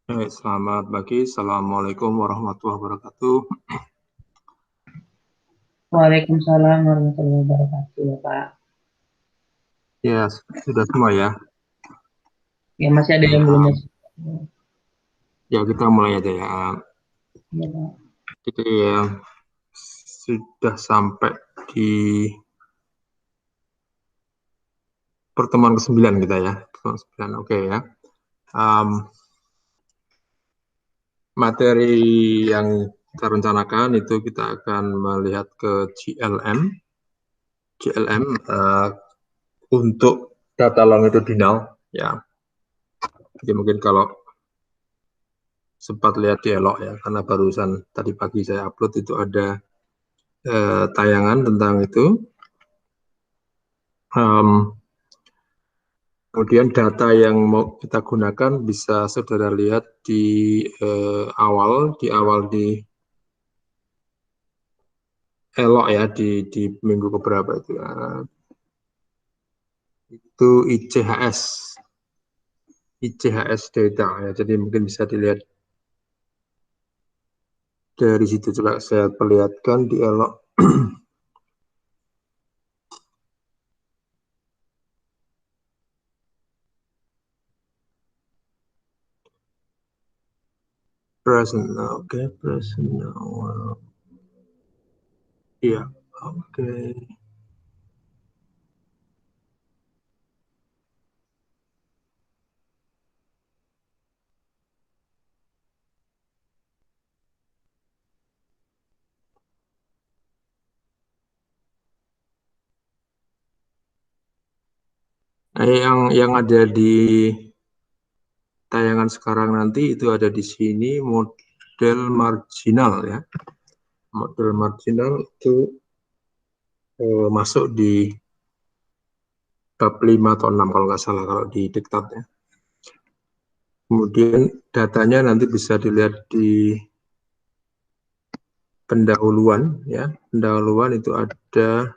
Selamat pagi, Assalamualaikum warahmatullahi wabarakatuh. Waalaikumsalam warahmatullahi wabarakatuh, ya Pak. Ya, sudah semua ya. Ya masih ada Oke, yang belum masuk. ya kita mulai aja ya. Ya, Pak. Jadi ya, sudah sampai di pertemuan ke-9 kita ya. Pertemuan ke-9, oke ya. Um, Materi yang kita rencanakan itu kita akan melihat ke GLM. GLM untuk data longitudinal ya. Jadi mungkin kalau sempat lihat dialog ya, karena barusan tadi pagi saya upload itu ada tayangan tentang itu. Kemudian data yang mau kita gunakan bisa saudara lihat di awal di elok ya di minggu keberapa itu ya. Itu ICHS data ya. Jadi mungkin bisa dilihat dari situ. Coba saya perlihatkan di elok. Present now, oke, present now. Iya, oke. Nah, yang ada di tayangan sekarang nanti itu ada di sini model marginal ya. Model marginal itu masuk di bab 5 atau 6 kalau nggak salah kalau di diktatnya. Kemudian datanya nanti bisa dilihat di pendahuluan ya. Pendahuluan itu ada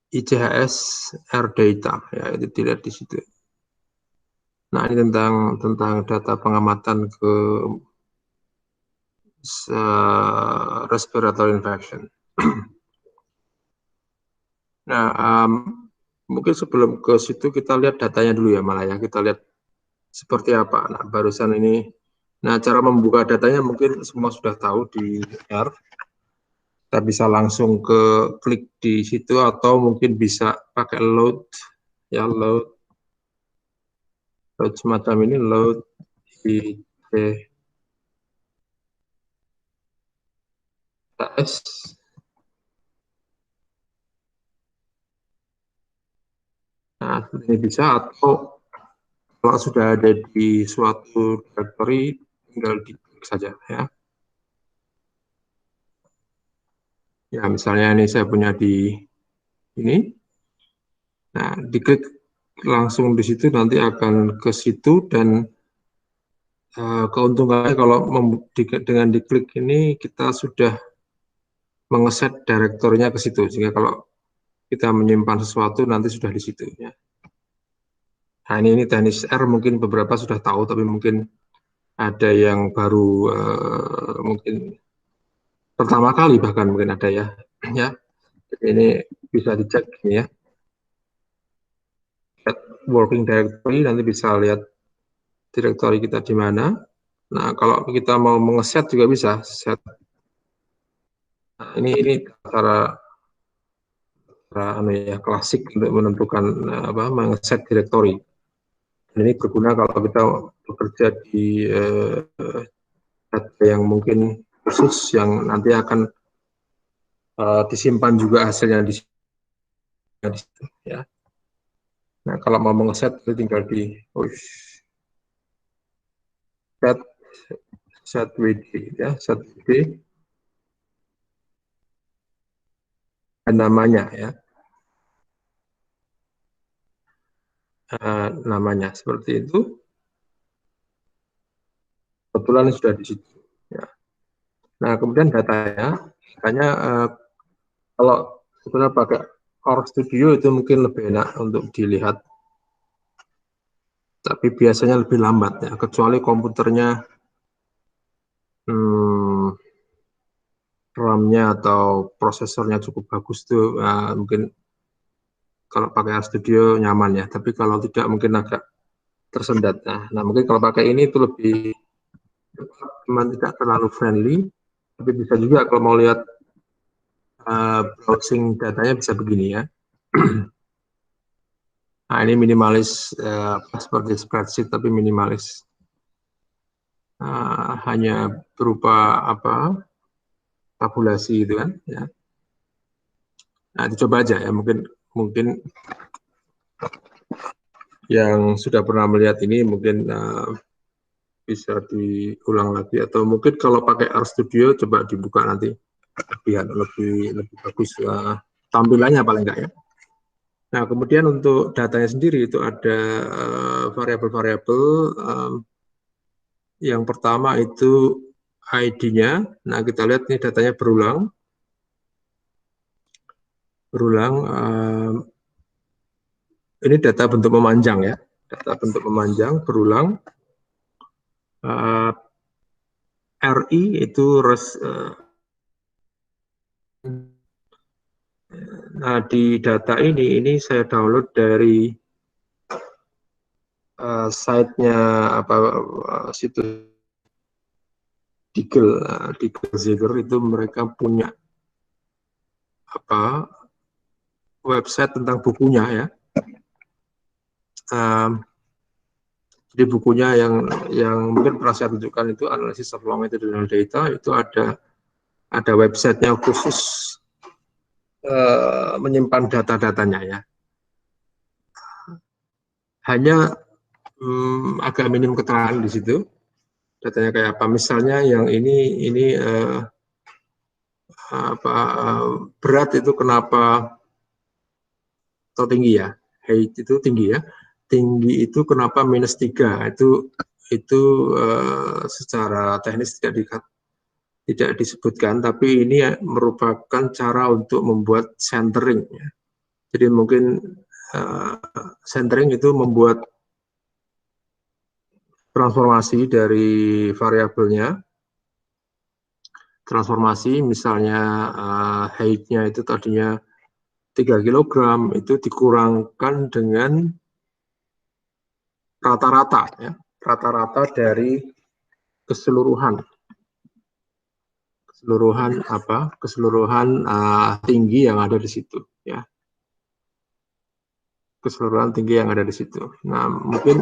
ICHS R data ya, itu dilihat di situ. Nah, ini tentang data pengamatan ke respiratory infection. Nah, mungkin sebelum ke situ kita lihat datanya dulu ya malah ya. Kita lihat seperti apa. Nah, barusan ini, nah cara membuka datanya mungkin semua sudah tahu di R. Kita bisa langsung ke klik di situ atau mungkin bisa pakai load ya, load semacam ini, load di TS. Nah, ini bisa atau kalau sudah ada di suatu directory tinggal diklik saja ya. Ya, misalnya ini saya punya di ini. Nah, diklik langsung di situ nanti akan ke situ dan keuntungannya kalau dengan diklik ini kita sudah mengeset direktornya ke situ sehingga kalau kita menyimpan sesuatu nanti sudah di situ ya. Nah, ini teknis R mungkin beberapa sudah tahu tapi mungkin ada yang baru mungkin pertama kali bahkan mungkin ada ya. Ya, jadi ini bisa dicek ini ya. Working directory nanti bisa lihat direktori kita di mana. Nah, kalau kita mau mengeset juga bisa set. Nah, ini cara ya, klasik untuk menentukan apa mengeset direktori. Dan ini berguna kalau kita bekerja di data yang mungkin khusus yang nanti akan disimpan juga hasilnya di situ ya. Nah, kalau mau mengeset itu tinggal di set set WD ya, set WD dan namanya ya. Namanya seperti itu. Kebetulan sudah di situ ya. Nah, kemudian datanya kalau sebenarnya pakai Core Studio itu mungkin lebih enak untuk dilihat tapi biasanya lebih lambat ya, kecuali komputernya RAM-nya atau prosesornya cukup bagus tuh, mungkin kalau pakai RStudio nyaman ya, tapi kalau tidak mungkin agak tersendat. Nah mungkin kalau pakai ini itu lebih cuman tidak terlalu friendly, tapi bisa juga kalau mau lihat browsing datanya bisa begini ya. Nah ini minimalis, seperti spreadsheet tapi minimalis, hanya berupa tabulasi gitu kan ya. Nah dicoba aja ya, mungkin yang sudah pernah melihat ini mungkin bisa diulang lagi, atau mungkin kalau pakai RStudio coba dibuka nanti lebih bagus tampilannya paling enggak ya. Nah kemudian untuk datanya sendiri itu ada variabel-variabel. Yang pertama itu ID-nya. Nah kita lihat ini datanya berulang. Ini data bentuk memanjang ya, data bentuk memanjang berulang. RI itu nah di data ini saya download dari site-nya situs Diggle itu mereka punya website tentang bukunya ya. Jadi bukunya yang mungkin pernah saya tunjukkan itu analisis of longitudinal data, itu ada websitenya khusus menyimpan data-datanya ya. Hanya agak minim keterangan di situ. Datanya kayak apa? Misalnya yang ini berat itu kenapa atau tinggi ya? Height itu tinggi ya. Tinggi itu kenapa -3? Itu secara teknis tidak disebutkan, tapi ini merupakan cara untuk membuat centering ya. Jadi mungkin centering itu membuat transformasi dari variabelnya. Transformasi misalnya height-nya itu tadinya 3 kg, itu dikurangkan dengan rata-rata ya, rata-rata dari keseluruhan tinggi yang ada di situ ya. Keseluruhan tinggi yang ada di situ. Nah, mungkin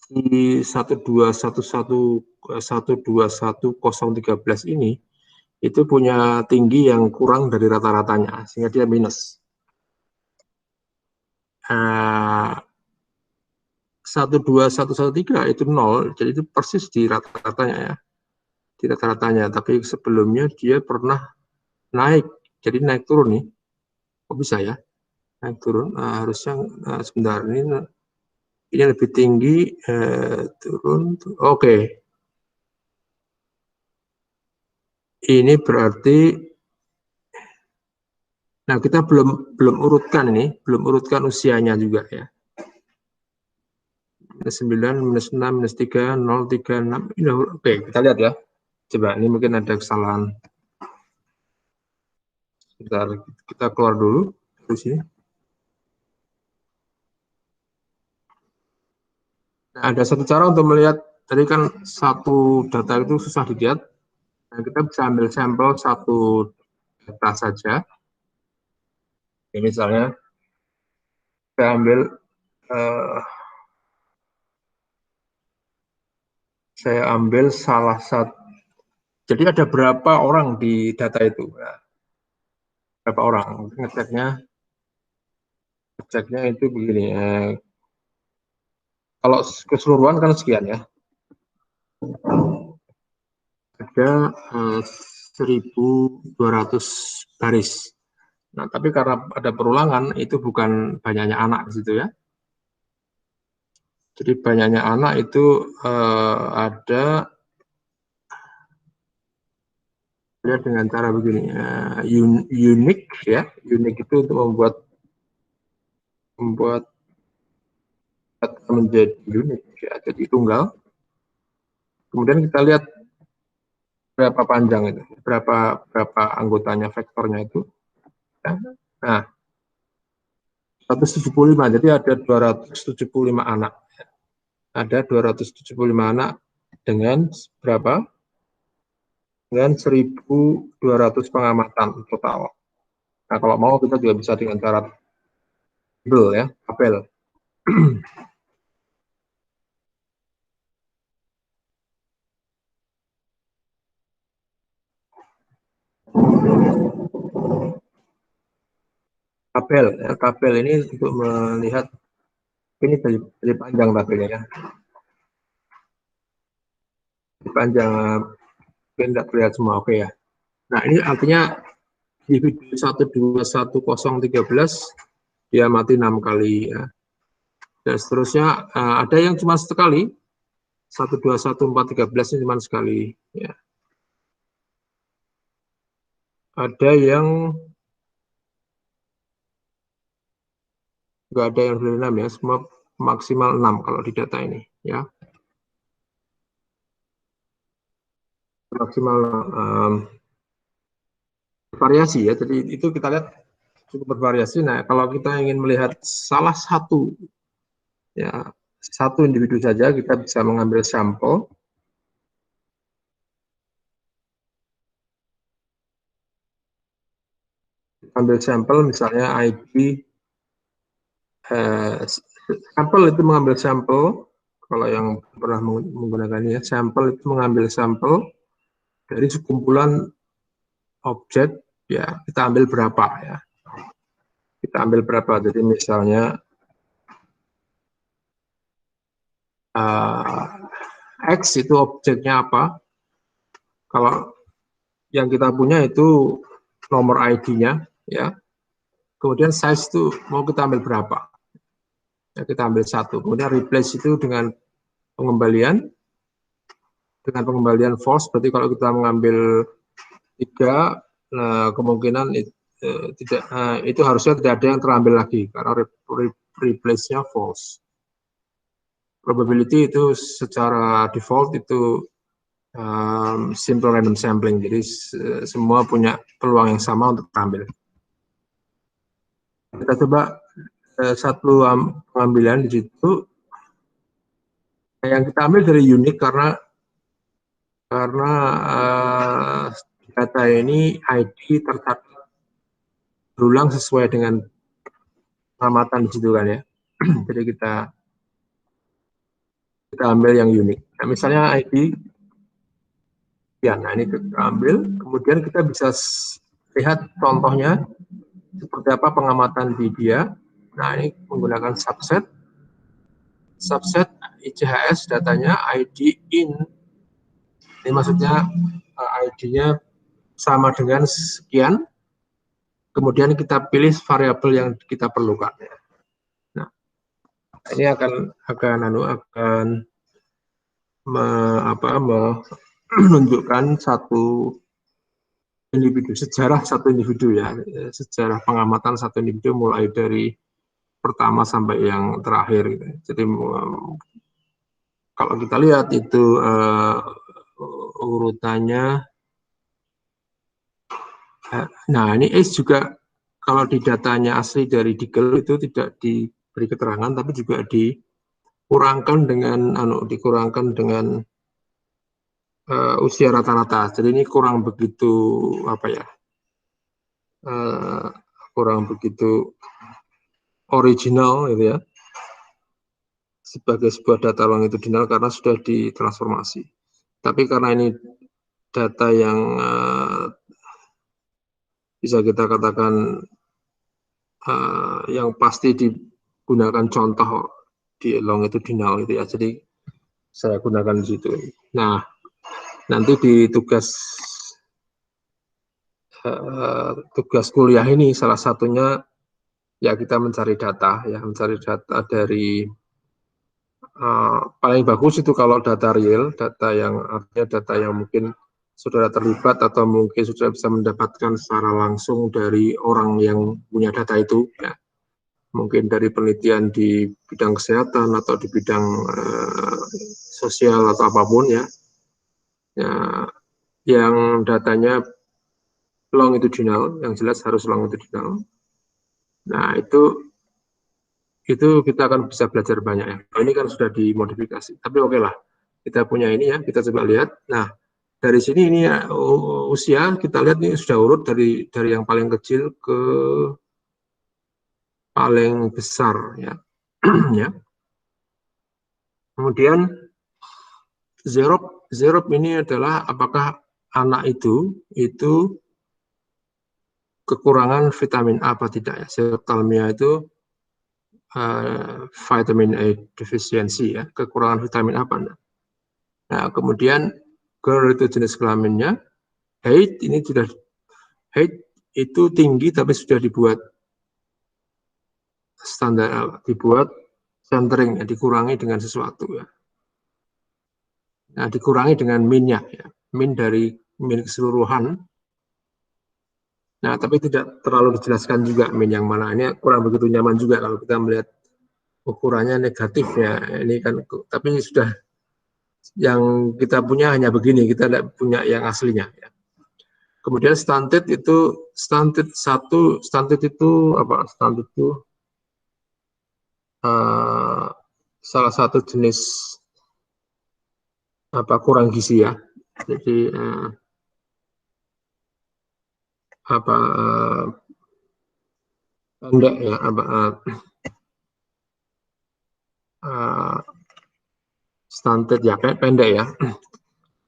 di 1211013 ini itu punya tinggi yang kurang dari rata-ratanya, sehingga dia minus. 12113 itu 0, jadi itu persis di rata-ratanya ya, di rata-ratanya. Tapi sebelumnya dia pernah naik, jadi naik turun nih. Kok bisa ya? Naik turun. Harusnya sebentar, ini lebih tinggi, turun. Oke. Ini berarti, nah kita belum urutkan usianya juga ya. -9, -6, -3, 0, 3, 6. Oke, kita lihat ya. Coba, ini mungkin ada kesalahan. Sebentar, kita keluar dulu dari sini. Nah, ada satu cara untuk melihat, tadi kan satu data itu susah dilihat. Nah, kita bisa ambil sampel satu data saja. Ini misalnya, saya ambil salah satu. Jadi ada berapa orang di data itu? Nah, berapa orang? Ngeceknya itu begini. Kalau keseluruhan kan sekian ya. Ada 1.200 baris. Nah, tapi karena ada perulangan, itu bukan banyaknya anak di situ ya. Jadi banyaknya anak itu ada dengan cara begini, unik ya. Unik itu untuk membuat menjadi unit, ya, jadi tunggal. Kemudian kita lihat berapa panjang itu, berapa anggotanya, vektornya itu. Ya. Nah, 175, jadi ada 275 anak. Ada 275 anak dengan berapa? Dengan 1.200 pengamatan total. Nah, kalau mau kita juga bisa dengan cara tabel, ya, tabel. Tabel, ya, tabel ini untuk melihat ini dari panjang tabelnya, ya. Dari panjang, mungkin tidak terlihat semua, oke ya. Nah, ini artinya individu 121013 dia mati 6 kali, ya. Dan seterusnya ada yang cuma sekali, 121413 ini cuma sekali, ya. Ada yang nggak ada yang dari 6, ya, semua maksimal 6 kalau di data ini, ya. Maksimal variasi, ya, jadi itu kita lihat cukup bervariasi. Nah, kalau kita ingin melihat salah satu, ya, satu individu saja, kita bisa mengambil sampel. Ambil sampel misalnya ID, sampel itu mengambil sampel, kalau yang pernah menggunakannya, sampel itu mengambil sampel dari sekumpulan objek, ya, kita ambil berapa, ya. Kita ambil berapa, jadi misalnya X itu objeknya apa, kalau yang kita punya itu nomor ID-nya, ya. Kemudian size itu mau kita ambil berapa, ya, kita ambil 1. Kemudian replace itu dengan pengembalian false, berarti kalau kita mengambil 3, nah, kemungkinan itu harusnya tidak ada yang terambil lagi karena replace-nya false. Probability itu secara default itu simple random sampling, jadi semua punya peluang yang sama untuk terambil. Kita coba satu pengambilan di situ yang kita ambil dari unik karena data ini ID tercatat berulang sesuai dengan pengamatan di situ, kan, ya. Jadi kita ambil yang unik. Nah, misalnya ID, ya, nah ini kita ambil, kemudian kita bisa lihat contohnya seperti apa pengamatan di dia. Nah, ini menggunakan subset ICHS, datanya ID in, ini maksudnya ID-nya sama dengan sekian, kemudian kita pilih variabel yang kita perlukan. Nah, ini akan menunjukkan satu individu, sejarah satu individu, ya, sejarah pengamatan satu individu mulai dari pertama sampai yang terakhir, gitu. Jadi kalau kita lihat itu urutannya, nah ini ACE juga kalau di datanya asli dari Deagle itu tidak diberi keterangan, tapi juga dikurangkan dengan usia rata-rata. Jadi ini kurang begitu kurang begitu original, gitu ya, sebagai sebuah data longitudinal karena sudah ditransformasi. Tapi karena ini data yang bisa kita katakan yang pasti digunakan contoh di longitudinal, gitu ya, jadi saya gunakan di situ. Nah, nanti di tugas kuliah ini salah satunya, ya, kita mencari data, ya, mencari data dari paling bagus itu kalau data real, data yang artinya data yang mungkin saudara terlibat atau mungkin saudara bisa mendapatkan secara langsung dari orang yang punya data itu, ya. mungkin dari penelitian di bidang kesehatan atau di bidang sosial atau apapun ya, yang datanya longitudinal, yang jelas harus longitudinal. Nah, itu kita akan bisa belajar banyak ya. Ini kan sudah dimodifikasi, tapi oke lah, kita punya ini ya, kita coba lihat. Nah, dari sini ini ya, usia kita lihat ini sudah urut dari yang paling kecil ke paling besar ya. Ya. Kemudian zero ini adalah apakah anak itu kekurangan vitamin A apa tidak ya. Zerothalmia itu vitamin A deficiency ya, kekurangan vitamin apa enggak. Nah, kemudian girl itu jenis kelaminnya, height ini sudah height itu tinggi tapi sudah dibuat standar, dibuat centering ya, dikurangi dengan sesuatu ya. Nah, dikurangi dengan minnya ya, min dari min keseluruhan. Nah, tapi tidak terlalu dijelaskan juga min yang mana. Ini kurang begitu nyaman juga kalau kita melihat ukurannya negatif ya. Ini kan, tapi sudah yang kita punya hanya begini, kita tidak punya yang aslinya. Ya. Kemudian stunted itu apa? Stunted itu salah satu jenis apa kurang gizi ya. Jadi apa pendek ya apa stunted ya pendek ya.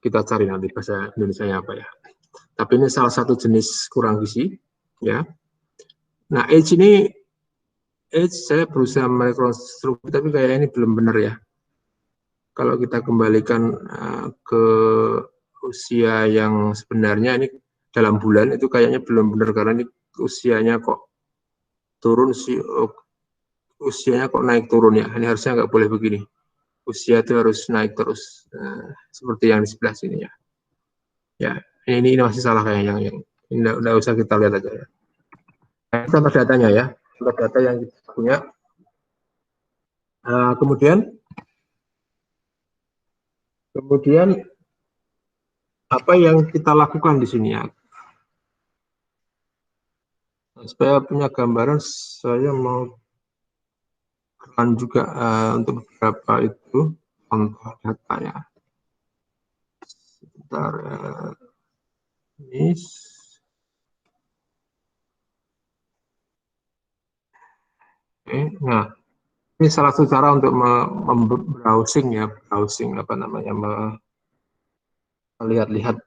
Kita cari nanti bahasa Indonesia apa ya. Tapi ini salah satu jenis kurang gizi ya. Nah, age saya berusaha merekonstruksi tapi kayaknya ini belum benar ya. Kalau kita kembalikan ke usia yang sebenarnya ini dalam bulan itu kayaknya belum benar karena ini usianya kok turun sih, usianya kok naik turun ya. Ini harusnya nggak boleh begini. Usia itu harus naik terus seperti yang di sebelah sini ya. Ya, ini masih salah kayaknya yang nggak usah kita lihat aja ya. Nah, contoh datanya ya, contoh data yang kita punya. Kemudian apa yang kita lakukan di sini ya? Supaya punya gambaran, saya mau kan juga untuk beberapa itu contoh data ya. Sebentar ini. Oke, nah ini salah satu cara untuk browsing ya, browsing apa namanya, melihat-lihat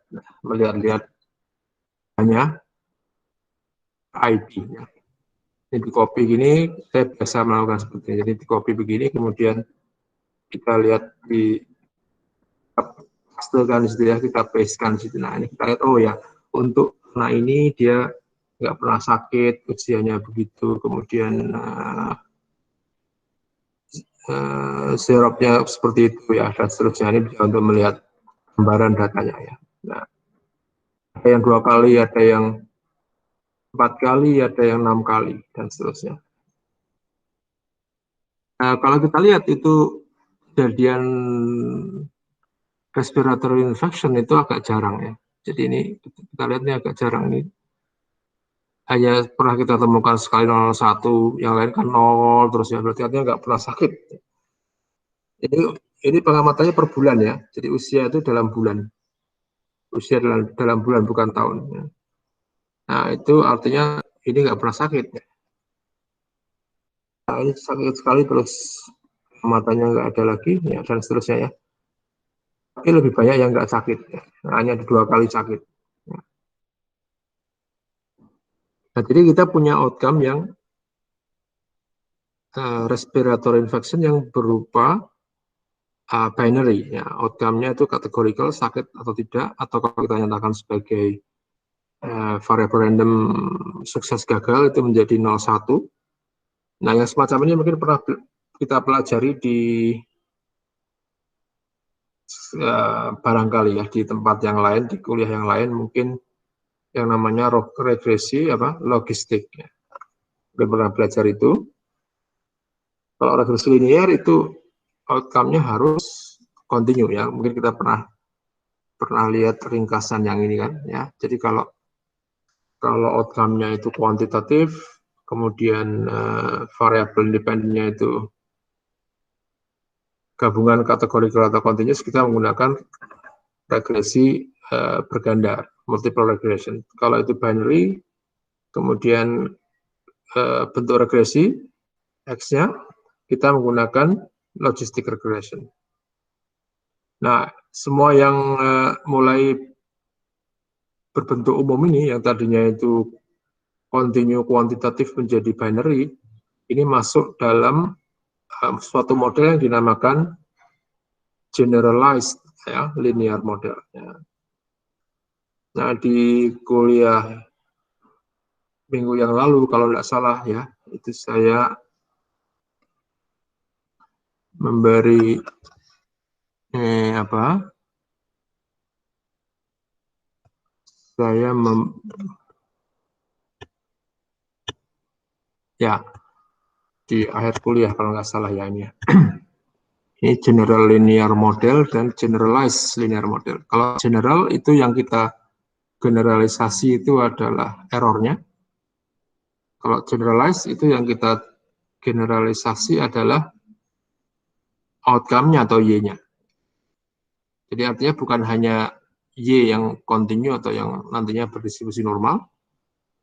hanya ID ya. Ini di copy gini, saya biasa melakukan seperti ini. Jadi di copy begini, kemudian kita lihat di pastekan di situ ya, kita pastekan di situ. Nah ini kita lihat, oh ya, untuk nah ini dia nggak pernah sakit, usianya begitu, kemudian serupnya seperti itu ya, dan seterusnya. Ini bisa untuk melihat gambaran datanya ya. Nah, ada yang 2 kali, ada yang 4 kali, ada yang 6 kali, dan seterusnya. Nah, kalau kita lihat itu kejadian respiratory infection itu agak jarang ya. Jadi ini kita lihat ini agak jarang, ini hanya pernah kita temukan sekali 0,1, yang lain kan 0 terus ya, berarti artinya nggak pernah sakit. Ini pengamatannya per bulan ya, jadi usia itu dalam bulan, usia dalam bulan bukan tahun. Ya. Nah itu artinya ini nggak pernah sakit. Ya. Nah, ini sakit sekali terus pengamatan nggak ada lagi ya, dan seterusnya ya. Tapi lebih banyak yang nggak sakit, ya. Nah, hanya 2 kali sakit. Ya. Nah jadi kita punya outcome yang respiratory infection yang berupa binary, ya, outcome-nya itu kategorikal sakit atau tidak, atau kalau kita nyatakan sebagai variabel random sukses gagal itu menjadi 0,1. Nah, yang semacam ini mungkin pernah kita pelajari di barangkali ya di tempat yang lain, di kuliah yang lain mungkin yang namanya regresi apa logistik. Ya. Mungkin pernah belajar itu. Kalau regresi linear itu outcome-nya harus continue ya. Mungkin kita pernah lihat ringkasan yang ini kan ya. Jadi kalau outcome-nya itu kuantitatif, kemudian variabel independennya itu gabungan kategori atau continuous, kita menggunakan regresi berganda, multiple regression. Kalau itu binary, kemudian bentuk regresi X-nya, kita menggunakan logistic regression. Nah, semua yang mulai berbentuk umum ini, yang tadinya itu continue kuantitatif menjadi binary, ini masuk dalam suatu model yang dinamakan generalized ya, linear model. Ya. Nah, di kuliah minggu yang lalu, kalau tidak salah ya, itu saya memberi ya di akhir kuliah kalau nggak salah ya ini ya. Ini general linear model dan generalized linear model. Kalau general itu yang kita generalisasi itu adalah errornya. Kalau generalized itu yang kita generalisasi adalah outcome-nya atau Y-nya. Jadi artinya bukan hanya Y yang continue atau yang nantinya berdistribusi normal,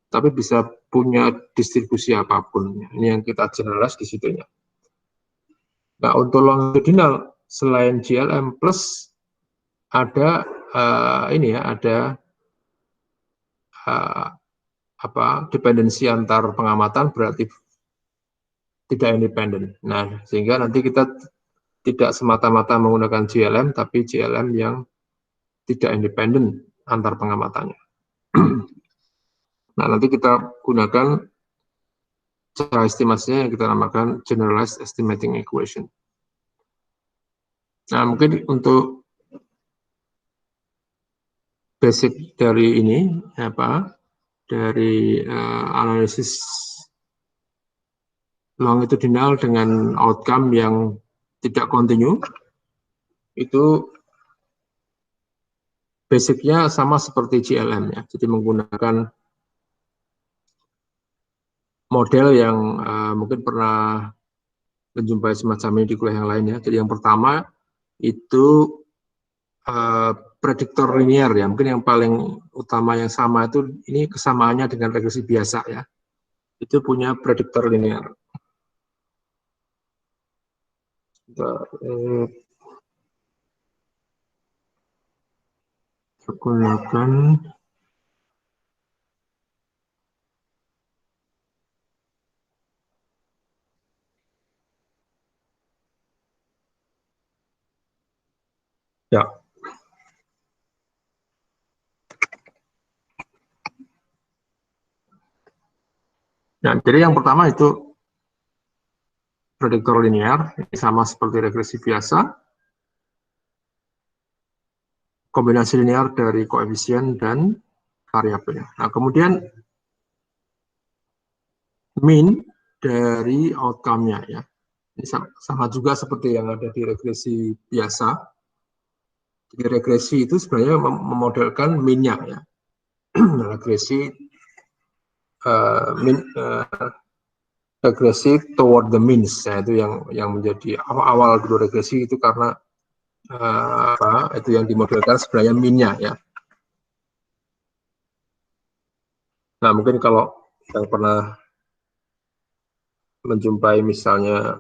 tapi bisa punya distribusi apapun. Ini yang kita generalize di situ. Nah, untuk longitudinal selain GLM plus ada ada dependensi antar pengamatan berarti tidak independen. Nah, sehingga nanti kita tidak semata-mata menggunakan GLM, tapi GLM yang tidak independen antar pengamatannya. Nah, nanti kita gunakan cara estimasinya yang kita namakan generalized estimating equation. Nah, mungkin untuk basic dari ini dari analisis longitudinal dengan outcome yang tidak continue, itu basicnya sama seperti GLM ya. Jadi menggunakan model yang mungkin pernah menjumpai semacam ini di kuliah yang lain ya. Jadi yang pertama itu prediktor linear ya. Mungkin yang paling utama yang sama itu ini kesamaannya dengan regresi biasa ya. Itu punya prediktor linear. Gunakan ya. Nah, jadi yang pertama itu prediktor linear, ini sama seperti regresi biasa, kombinasi linear dari koefisien dan variabel. Nah, kemudian mean dari outcome-nya ya. Ini sama juga seperti yang ada di regresi biasa. Jadi regresi itu sebenarnya memodelkan mean-nya ya. Regresi regresi toward the means ya, itu yang menjadi awal dulu regresi itu karena itu yang dimodelkan sebenarnya mean-nya ya. Nah, mungkin kalau yang pernah menjumpai misalnya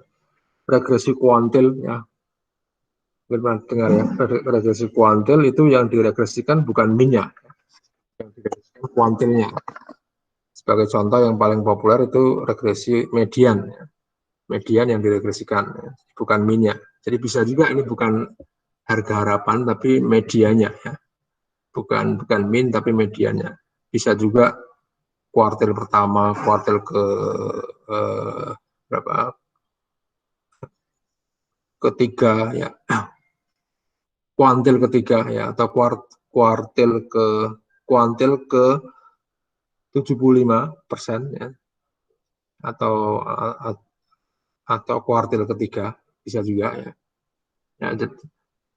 regresi kuantil ya, mungkin pernah dengar ya, regresi kuantil itu yang diregresikan bukan mean-nya, yang diregresikan kuantilnya. Sebagai contoh yang paling populer itu regresi median, median yang diregresikan, bukan mean-nya. Jadi bisa juga ini bukan harga harapan tapi medianya ya, bukan mean tapi medianya. Bisa juga kuartil pertama, kuartil ketiga ya, kuantil ketiga ya, atau kuartil ke 75% ya, atau atau kuartil ketiga, bisa juga ya. Ya,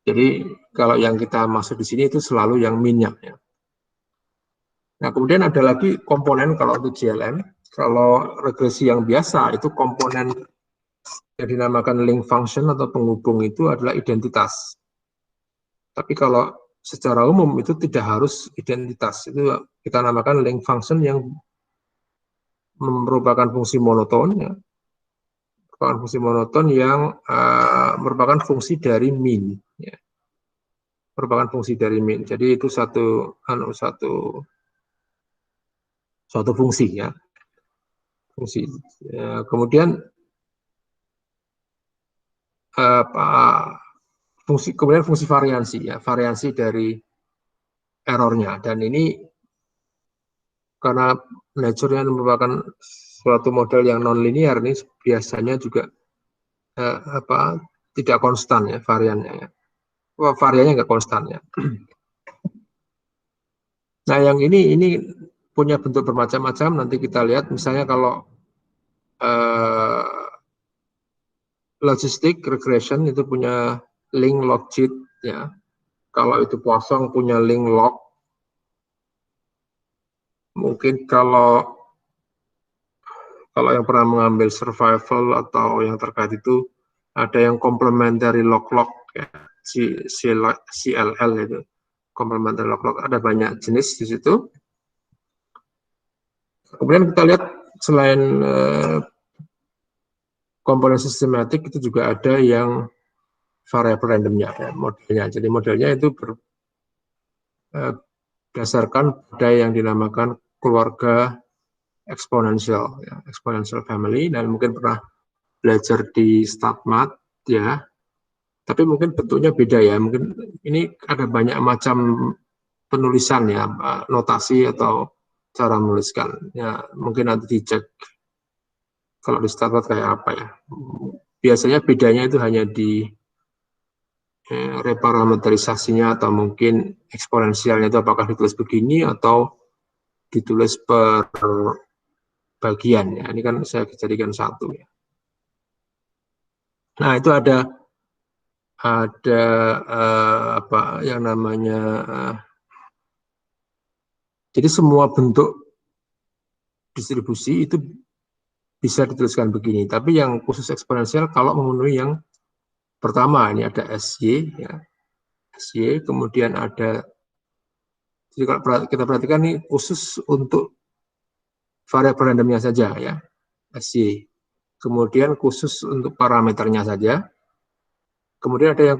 jadi kalau yang kita maksud di sini itu selalu yang minyak ya. Nah, kemudian ada lagi komponen kalau untuk GLM, kalau regresi yang biasa itu komponen yang dinamakan link function atau penghubung itu adalah identitas. Tapi kalau secara umum itu tidak harus identitas, itu kita namakan link function yang merupakan fungsi monoton ya. Merupakan fungsi monoton yang merupakan fungsi dari min ya. Merupakan fungsi dari min. Jadi itu suatu fungsi ya. Fungsi. Ya, kemudian kemudian fungsi variansi ya, variansi dari errornya. Dan ini karena nature-nya merupakan suatu model yang non-linear, ini biasanya juga tidak konstan ya variannya ya. Variannya nggak konstan ya. Nah yang ini punya bentuk bermacam-macam. Nanti kita lihat misalnya kalau logistic regression itu punya link logit ya. Kalau itu Poisson punya link log. Mungkin kalau yang pernah mengambil survival atau yang terkait itu ada yang complementary log-log ya, CLL itu complementary log-log, ada banyak jenis di situ. Kemudian kita lihat selain komponen sistematik itu juga ada yang variable randomnya ya, modelnya. Jadi modelnya itu berdasarkan pada yang dinamakan keluarga eksponensial, ya, exponential family, dan mungkin pernah belajar di StatMat ya, tapi mungkin bentuknya beda ya. Mungkin ini ada banyak macam penulisan ya, notasi atau cara menuliskan. Ya, mungkin nanti dicek kalau di StatMat kayak apa ya. Biasanya bedanya itu hanya di reparameterisasinya atau mungkin eksponensialnya itu apakah ditulis begini atau ditulis per bagian ya. Ini kan saya jadikan satu ya. Nah, itu ada apa yang namanya jadi semua bentuk distribusi itu bisa dituliskan begini. Tapi yang khusus eksponensial kalau memenuhi yang pertama ini ada SY ya. SY, kemudian ada, jadi kalau kita perhatikan ini khusus untuk variabel randomnya saja ya, SY. Kemudian khusus untuk parameternya saja. Kemudian ada yang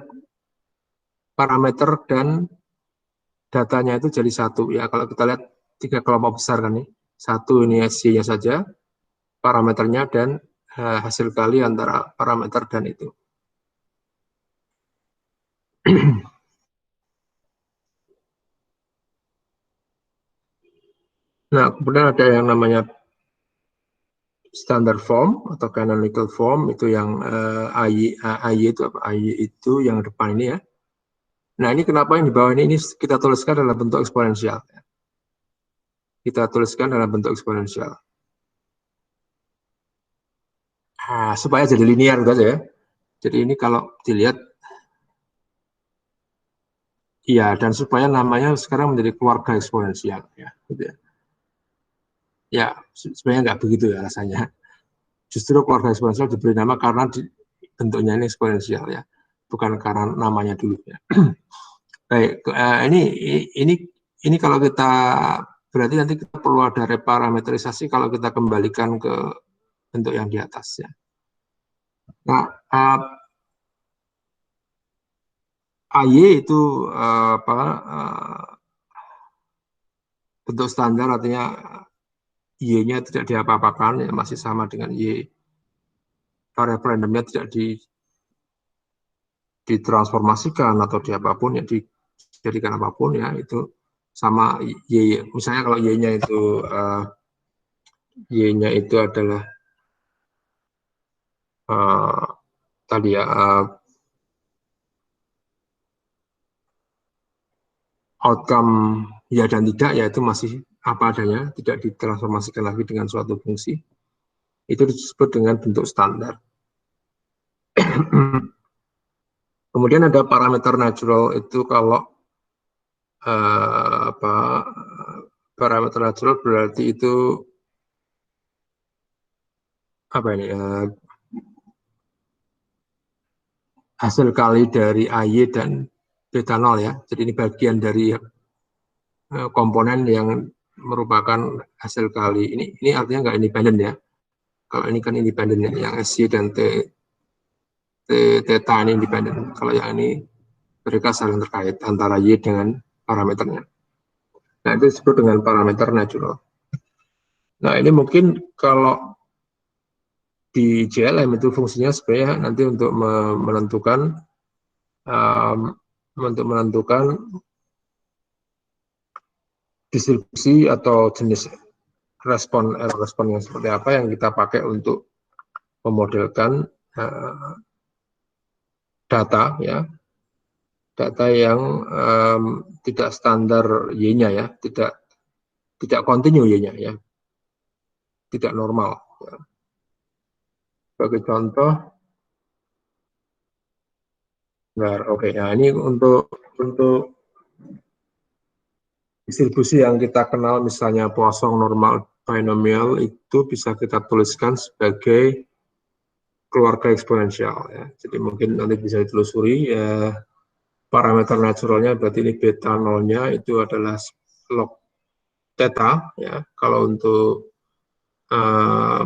parameter dan datanya itu jadi satu ya. Kalau kita lihat 3 kelompok besar kan nih. Satu ini SY-nya saja, parameternya dan hasil kali antara parameter dan itu. Nah, kemudian ada yang namanya standard form atau canonical form, itu yang AY itu apa? AY itu yang depan ini ya. Nah, ini kenapa yang di bawah ini kita tuliskan dalam bentuk eksponensial. Kita tuliskan dalam bentuk eksponensial. Nah, supaya jadi linear gitu ya. Jadi ini kalau dilihat, iya, dan supaya namanya sekarang menjadi keluarga eksponensial ya. Gitu ya. Ya, sebenarnya nggak begitu ya rasanya. Justru keluarga eksponensial diberi nama karena bentuknya ini eksponensial ya, bukan karena namanya dulu ya. Baik, ini kalau kita berarti nanti kita perlu ada reparameterisasi kalau kita kembalikan ke bentuk yang di atas ya. Nah, AY itu bentuk standar, artinya Y-nya tidak diapa-apakan ya, masih sama dengan Y. Variabel randomnya tidak ditransformasikan atau di apapun ya, dijadikan apapun ya, itu sama Y. Misalnya kalau Y-nya itu adalah tadi ya outcome ya dan tidak, ya itu masih apa adanya, tidak ditransformasikan lagi dengan suatu fungsi. Itu disebut dengan bentuk standar. Kemudian ada parameter natural, itu kalau parameter natural berarti itu apa ini, hasil kali dari AY dan beta 0 ya. Jadi ini bagian dari komponen yang merupakan hasil kali. Ini artinya nggak independen ya. Kalau ini kan independen ya, yang SY dan theta ini independen. Kalau yang ini mereka saling terkait antara Y dengan parameternya. Nah, itu disebut dengan parameter natural. Nah, ini mungkin kalau di JLM itu fungsinya sebenarnya nanti untuk menentukan distribusi atau jenis error respon yang seperti apa yang kita pakai untuk memodelkan data ya, data yang tidak standar Y-nya ya, tidak kontinu Y-nya ya, tidak normal. Ya. Sebagai contoh, oke. Nah, ini untuk distribusi yang kita kenal, misalnya Poisson normal binomial, itu bisa kita tuliskan sebagai keluarga eksponensial ya. Jadi mungkin nanti bisa ditelusuri ya, parameter naturalnya berarti ini beta 0-nya itu adalah log theta ya. Kalau untuk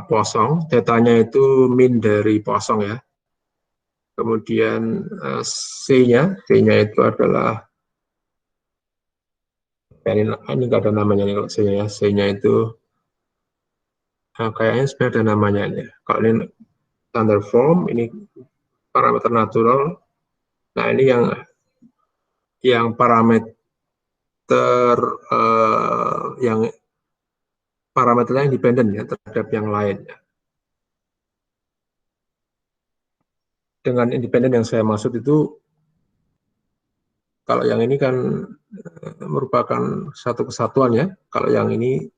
Poisson, tetanya itu min dari Poisson ya. Kemudian C-nya itu adalah, ini nggak ada namanya nih kalau C-nya ya. C-nya itu kayaknya sebenarnya ada namanya ya. Kalau ini standard form, ini parameter natural. Nah, ini yang parameter yang parameternya independen ya terhadap yang lain. Dengan independen yang saya maksud itu, kalau yang ini kan merupakan satu kesatuan ya. Kalau yang ini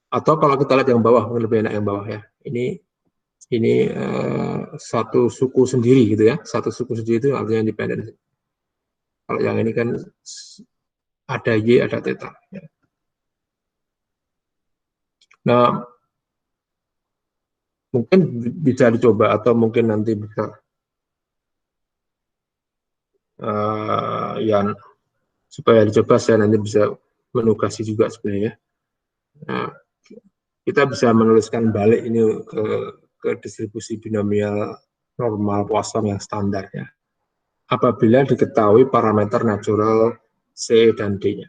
atau kalau kita lihat yang bawah, mungkin lebih enak yang bawah ya. Ini satu suku sendiri gitu ya. Satu suku sendiri itu artinya independen. Kalau yang ini kan ada Y, ada theta. Ya. Nah, mungkin bisa dicoba atau mungkin nanti bisa yang supaya dicoba saya nanti bisa menugasi juga sebenarnya. Nah, kita bisa menuliskan balik ini ke distribusi binomial normal Poisson yang standar ya. Apabila diketahui parameter natural C dan D-nya.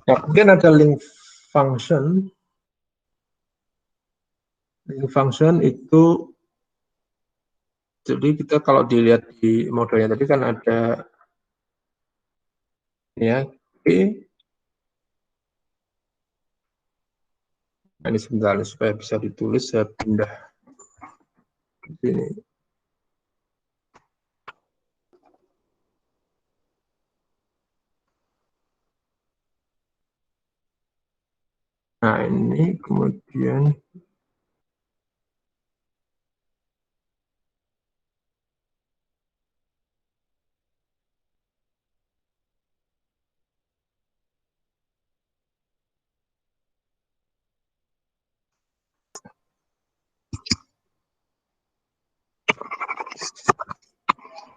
Nah, kemudian ada link function. Link function itu, jadi kita kalau dilihat di modelnya tadi kan ada ya P. Nah, ini sebentar supaya bisa ditulis, saya pindah ke sini. Nah, ini kemudian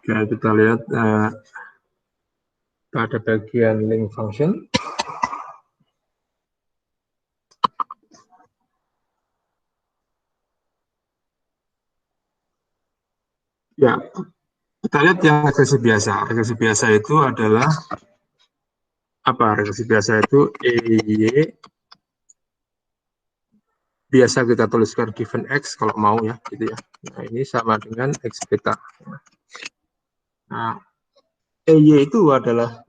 ya, kita lihat pada bagian link function. Ya, kita lihat yang regresi biasa. Regresi biasa itu adalah apa? Regresi biasa itu EY biasa kita tuliskan given X kalau mau ya, gitu ya. Nah, ini sama dengan X beta. Nah, EY itu adalah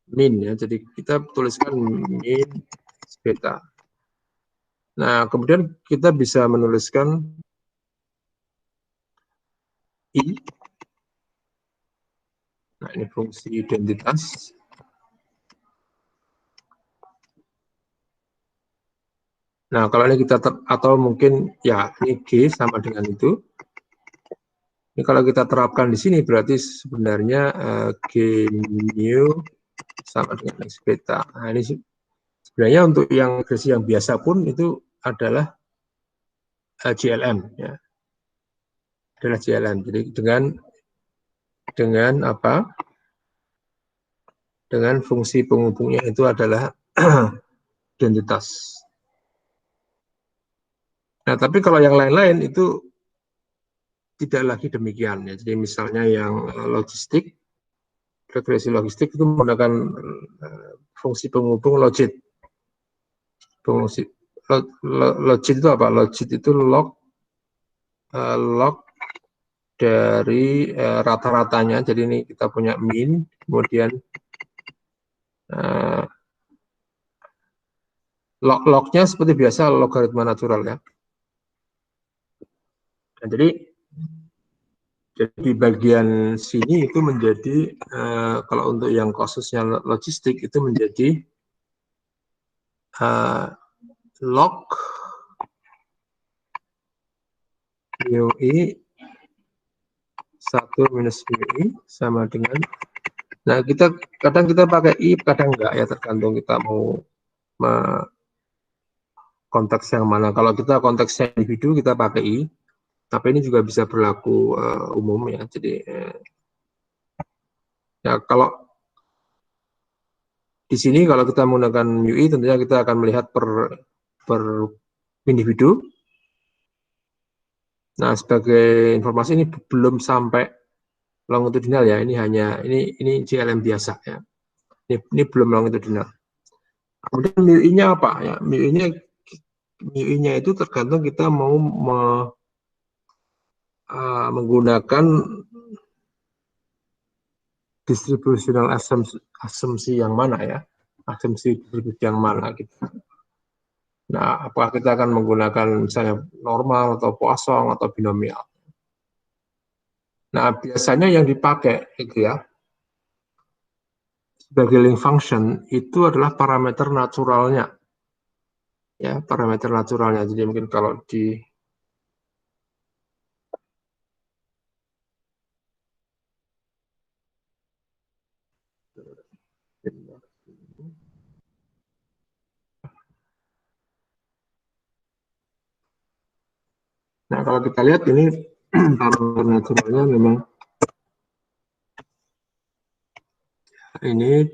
min ya, jadi kita tuliskan min X beta. Nah, kemudian kita bisa menuliskan I. Nah, ini fungsi identitas. Nah, kalau ini kita atau mungkin ya ini G sama dengan itu. Ini kalau kita terapkan di sini berarti sebenarnya G mu sama dengan X beta. Nah, ini sebenarnya untuk yang regresi yang biasa pun itu adalah JLM ya. Adalah JLM. Jadi dengan apa? Dengan fungsi penghubungnya itu adalah identitas. Nah, tapi kalau yang lain-lain itu tidak lagi demikian ya. Jadi misalnya yang logistik, regresi logistik itu menggunakan fungsi penghubung logit. Fungsi logit itu apa? Logit itu log dari rata-ratanya. Jadi ini kita punya min, kemudian log-lognya seperti biasa logaritma natural ya. Nah, jadi bagian sini itu menjadi kalau untuk yang kasusnya logistik itu menjadi log mu i 1 minus mu i sama dengan, nah kita kadang kita pakai i, kadang enggak ya, tergantung kita mau konteks yang mana. Kalau kita konteksnya individu kita pakai i, tapi ini juga bisa berlaku umum ya. Jadi ya kalau di sini kalau kita menggunakan mu i tentunya kita akan melihat per individu. Nah, sebagai informasi ini belum sampai longitudinal ya. Ini hanya ini JLM biasa ya. Ini belum longitudinal. Kemudian mu i-nya apa ya? Mu i-nya itu tergantung kita mau menggunakan distributional asumsi yang mana ya, asumsi distribusi yang mana gitu. Nah, apakah kita akan menggunakan misalnya normal atau Poisson atau binomial. Nah, biasanya yang dipakai gitu ya sebagai link function itu adalah parameter naturalnya. Ya, parameter naturalnya. Jadi mungkin kalau di Nah, kalau kita lihat ini parameter naturalnya memang ini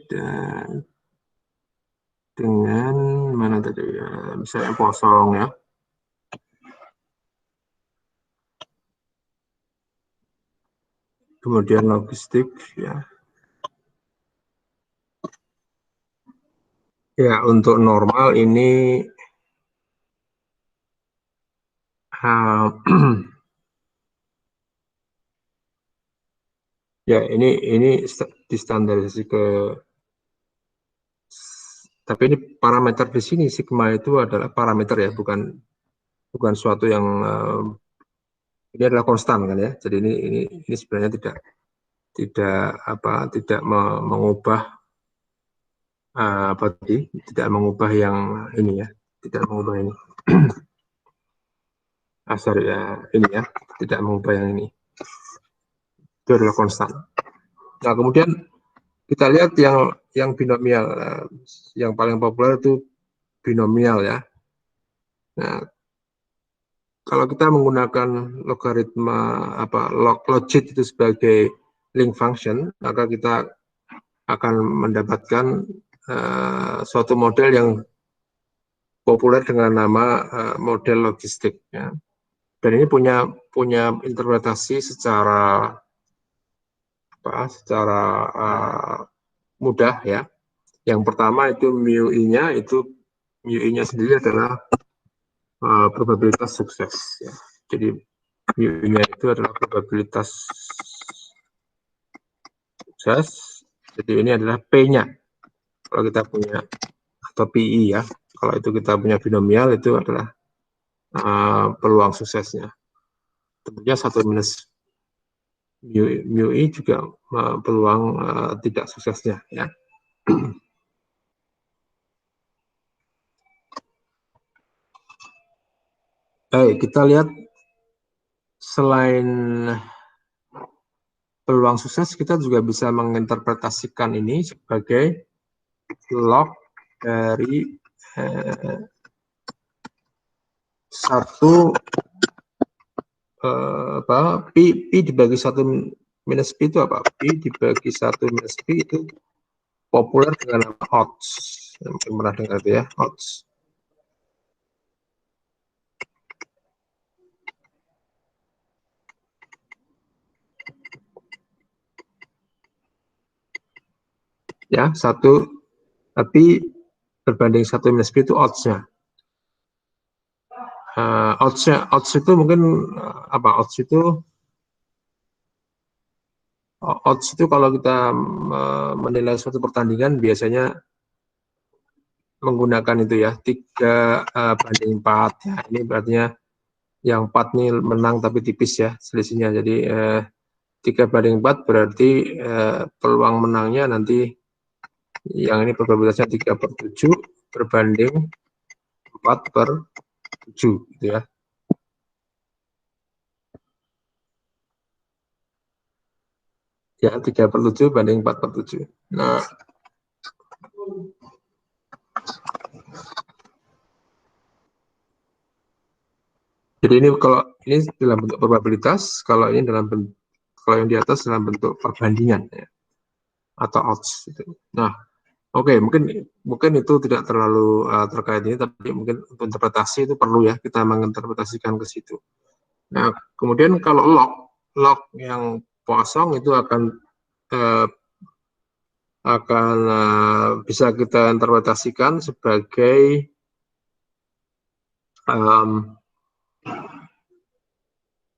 dengan mana tadi ya, misalnya kosong ya. Kemudian logistik ya. Ya, untuk normal ini ya ini distandarisasi ke, tapi ini parameter di sini sigma itu adalah parameter ya, bukan suatu yang ini adalah konstan kan ya. Jadi ini sebenarnya tidak mengubah apa tadi, tidak mengubah yang ini ya, tidak mengubah ini asal ya, ini ya, tidak mengubah yang ini, itu adalah konstan. Nah, kemudian kita lihat yang binomial, yang paling populer itu binomial ya. Nah, kalau kita menggunakan logaritma logit itu sebagai link function, maka kita akan mendapatkan suatu model yang populer dengan nama model logistik ya. Dan ini punya interpretasi secara mudah ya. Yang pertama itu mu i-nya sendiri adalah probabilitas sukses ya. Jadi mu i-nya itu adalah probabilitas sukses. Jadi ini adalah P-nya. Kalau kita punya atau PI ya. Kalau itu kita punya binomial itu adalah peluang suksesnya. Tentunya 1 minus mu i juga peluang tidak suksesnya ya. kita lihat selain peluang sukses, kita juga bisa menginterpretasikan ini sebagai log dari satu P dibagi 1 minus P itu apa? P dibagi 1 minus P itu populer dengan nama odds. Mungkin pernah dengar itu ya, odds. Ya, 1 tapi berbanding 1 minus P itu odds-nya. Odds itu mungkin apa? Odds itu kalau kita menilai suatu pertandingan biasanya menggunakan itu ya 3 banding 4 ya, ini berarti yang 4 ini menang tapi tipis ya selisihnya, jadi 3 banding 4 berarti peluang menangnya nanti yang ini probabilitasnya 3/7 berbanding 4/7 gitu ya. Ya, 3/7 banding 4/7. Nah, jadi ini kalau ini dalam bentuk probabilitas, kalau ini kalau yang di atas dalam bentuk perbandingan ya, atau odds gitu. Nah, oke, mungkin itu tidak terlalu terkait ini, tapi mungkin untuk interpretasi itu perlu ya kita menginterpretasikan ke situ. Nah, kemudian kalau log yang kosong itu akan bisa kita interpretasikan sebagai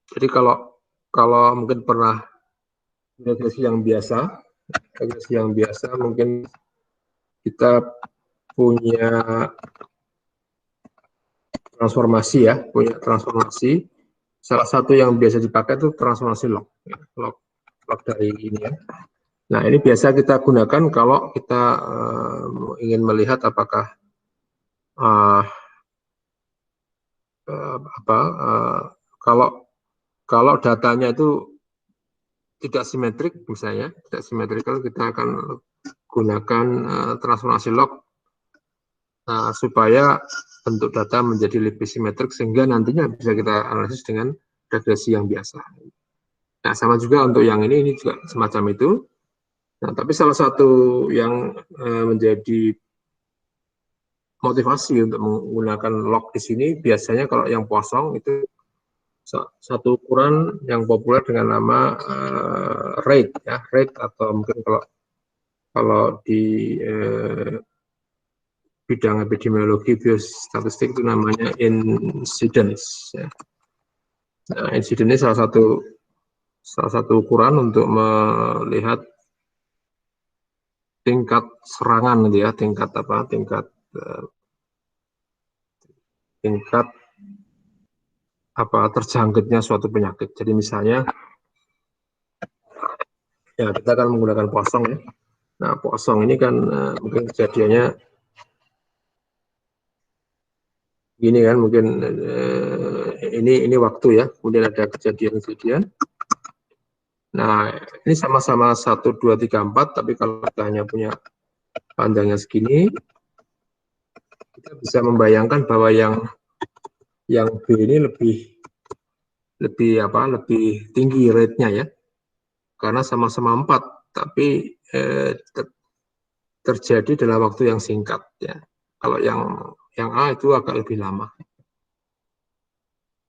jadi kalau mungkin pernah regresi yang biasa mungkin kita punya transformasi. Salah satu yang biasa dipakai itu transformasi log dari ini ya. Nah, ini biasa kita gunakan kalau kita ingin melihat apakah kalau datanya itu tidak simetrik, misalnya tidak simetrikal, kita akan gunakan transformasi log supaya bentuk data menjadi lebih simetrik sehingga nantinya bisa kita analisis dengan regresi yang biasa. Nah, sama juga untuk yang ini juga semacam itu. Nah, tapi salah satu yang menjadi motivasi untuk menggunakan log di sini biasanya kalau yang Poisson itu satu ukuran yang populer dengan nama rate ya, rate atau mungkin kalau di bidang epidemiologi biostatistik itu namanya incidence ya. Nah, incidence ini salah satu ukuran untuk melihat tingkat serangan gitu ya, tingkat terjangkitnya suatu penyakit. Jadi misalnya ya kita akan menggunakan Poisson ya. Nah, Poisson ini kan mungkin kejadiannya gini kan, mungkin ini waktu ya, kemudian ada kejadian. Nah, ini sama-sama 1, 2, 3, 4, tapi kalau kita hanya punya panjangnya segini, kita bisa membayangkan bahwa yang B ini lebih tinggi rate-nya ya, karena sama-sama 4, tapi terjadi dalam waktu yang singkat ya. Kalau yang A itu agak lebih lama.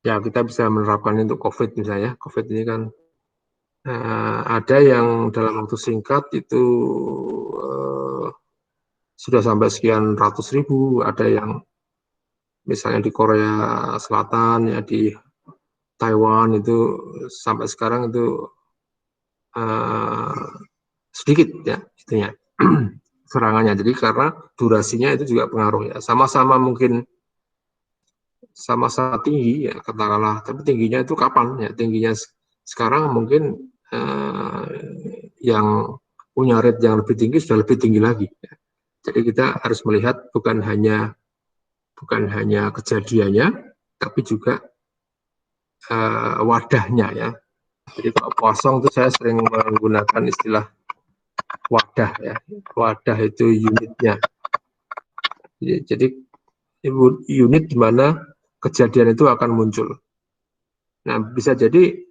Ya, kita bisa menerapkan untuk COVID misalnya. COVID ini kan ada yang dalam waktu singkat itu sudah sampai sekian ratus ribu, ada yang misalnya di Korea Selatan ya, di Taiwan itu sampai sekarang itu sedikit ya itunya serangannya. Jadi karena durasinya itu juga pengaruh ya. Sama-sama mungkin sama-sama tinggi ya katakanlah, tapi tingginya itu kapan ya? Tingginya sekarang mungkin yang punya rate yang lebih tinggi sudah lebih tinggi lagi ya. Jadi kita harus melihat bukan hanya kejadiannya, tapi juga wadahnya ya. Jadi kalau kosong itu saya sering menggunakan istilah wadah ya. Wadah itu unitnya. Jadi unit di mana kejadian itu akan muncul. Nah, bisa jadi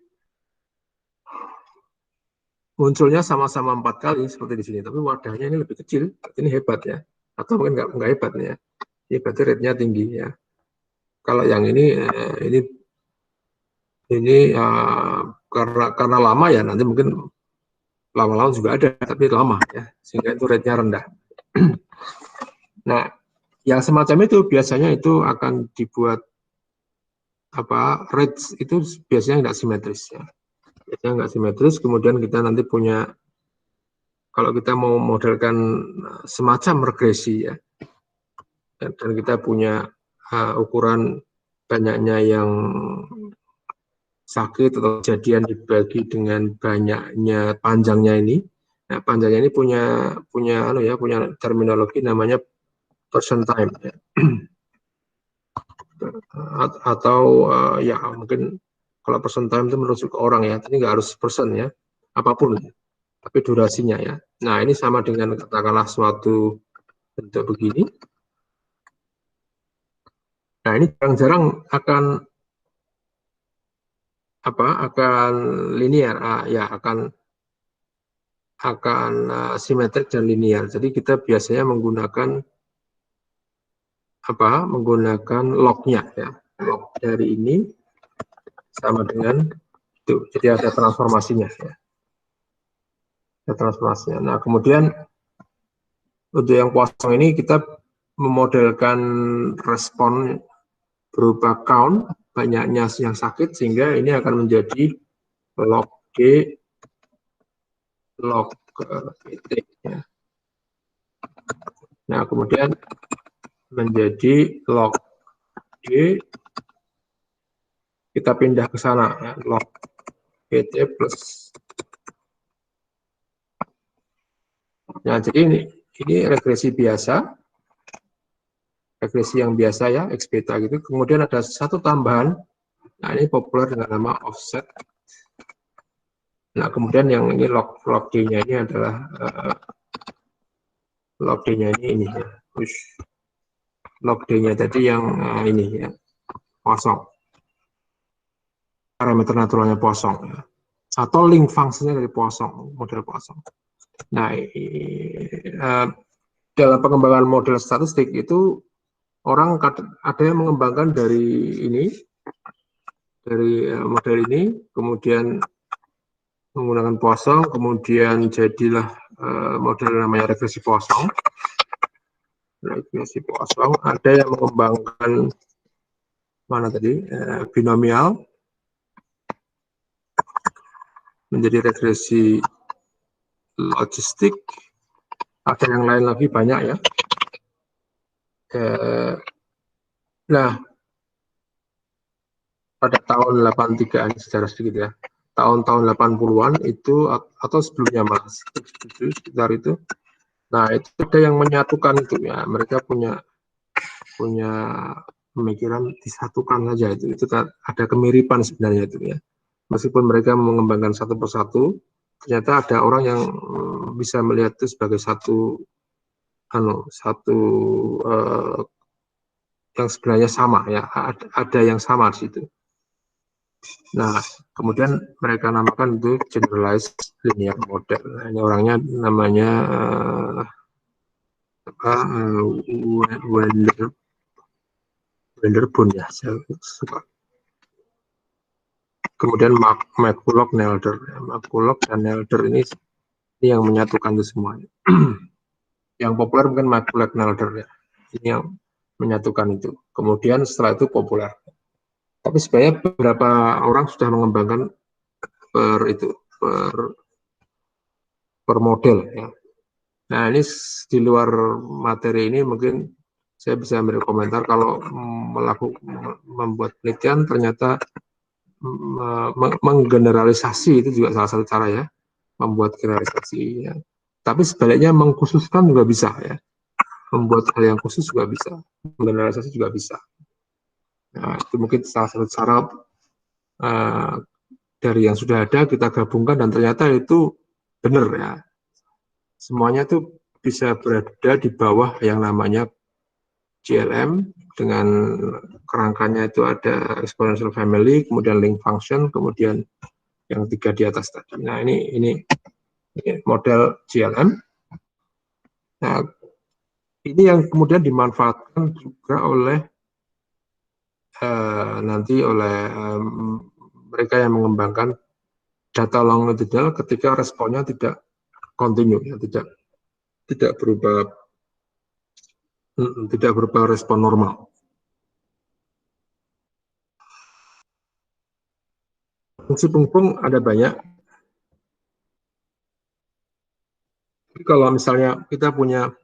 munculnya sama-sama 4 kali seperti di sini, tapi wadahnya ini lebih kecil. Ini hebat ya. Atau mungkin nggak hebat nih ya. Ini berarti rate-nya tinggi ya. Kalau yang ini karena lama ya, nanti mungkin lama-lama juga ada, tapi lama ya, sehingga itu rate-nya rendah. Nah, yang semacam itu biasanya itu akan dibuat rates itu biasanya nggak simetris ya. Biasanya nggak simetris, kemudian kita nanti punya, kalau kita mau modelkan semacam regresi ya, dan kita punya ukuran banyaknya yang sakit atau kejadian dibagi dengan banyaknya panjangnya ini. Nah, panjangnya ini punya terminologi namanya person time ya. Atau ya mungkin kalau person time itu merujuk ke orang ya, tapi nggak harus person ya, apapun ya, tapi durasinya ya. Nah, ini sama dengan katakanlah suatu bentuk begini. Nah, ini jarang-jarang akan linear ya, akan simetrik dan linear. Jadi kita biasanya menggunakan lognya ya. Log dari ini sama dengan itu. Jadi ada transformasinya ya. Ada transformasinya. Nah, kemudian untuk yang kosong ini kita memodelkan respon berupa count banyaknya yang sakit, sehingga ini akan menjadi log D log T ya. Nah, kemudian menjadi log D, kita pindah ke sana ya, log PT plus. Nah, jadi ini regresi biasa, regresi yang biasa ya, X beta gitu. Kemudian ada satu tambahan, nah ini populer dengan nama offset. Nah, kemudian yang ini log D-nya ini adalah log D-nya ini ya, log D-nya tadi yang ini ya, kosong, parameter naturalnya kosong ya. Atau link fungsinya dari Poisson, model Poisson. Nah, dalam pengembangan model statistik itu orang ada yang mengembangkan dari model ini, kemudian menggunakan Poisson, kemudian jadilah model namanya regresi Poisson. Regresi Poisson, ada yang mengembangkan binomial menjadi regresi logistik. Ada yang lain lagi banyak ya. Nah, pada tahun 83-an secara sedikit ya, tahun-tahun 80-an itu atau sebelumnya Mas, sekitar itu. Nah, itu ada yang menyatukan itu ya, mereka punya pemikiran disatukan saja itu ada kemiripan sebenarnya itu ya. Meskipun mereka mengembangkan satu persatu, ternyata ada orang yang bisa melihat itu sebagai satu yang sebenarnya sama ya, ada yang sama di situ. Nah, kemudian mereka namakan itu generalized linear model. Nah, ini orangnya namanya Wenderbund ya, saya suka. Kemudian McCulloch-Nelder. McCulloch dan Nelder ini yang menyatukan itu semua. Yang populer mungkin McCulloch-Nelder ya. Ini yang menyatukan itu. Kemudian setelah itu populer. Tapi sebenarnya beberapa orang sudah mengembangkan per model ya. Nah, ini di luar materi ini mungkin saya bisa ambil komentar kalau membuat penelitian ternyata menggeneralisasi itu juga salah satu cara ya, membuat generalisasi ya. Tapi sebaliknya mengkhususkan juga bisa ya. Membuat hal yang khusus juga bisa, menggeneralisasi juga bisa. Nah, itu mungkin salah satu cara dari yang sudah ada kita gabungkan dan ternyata itu benar ya. Semuanya itu bisa berada di bawah yang namanya GLM dengan kerangkanya itu ada exponential family, kemudian link function, kemudian yang 3 di atas tadi. Nah, ini model GLM. Nah, ini yang kemudian dimanfaatkan juga oleh nanti oleh mereka yang mengembangkan data longitudinal ketika responnya tidak kontinu, ya, tidak berubah respon normal. Fungsi pengepung ada banyak. Jadi kalau misalnya kita punya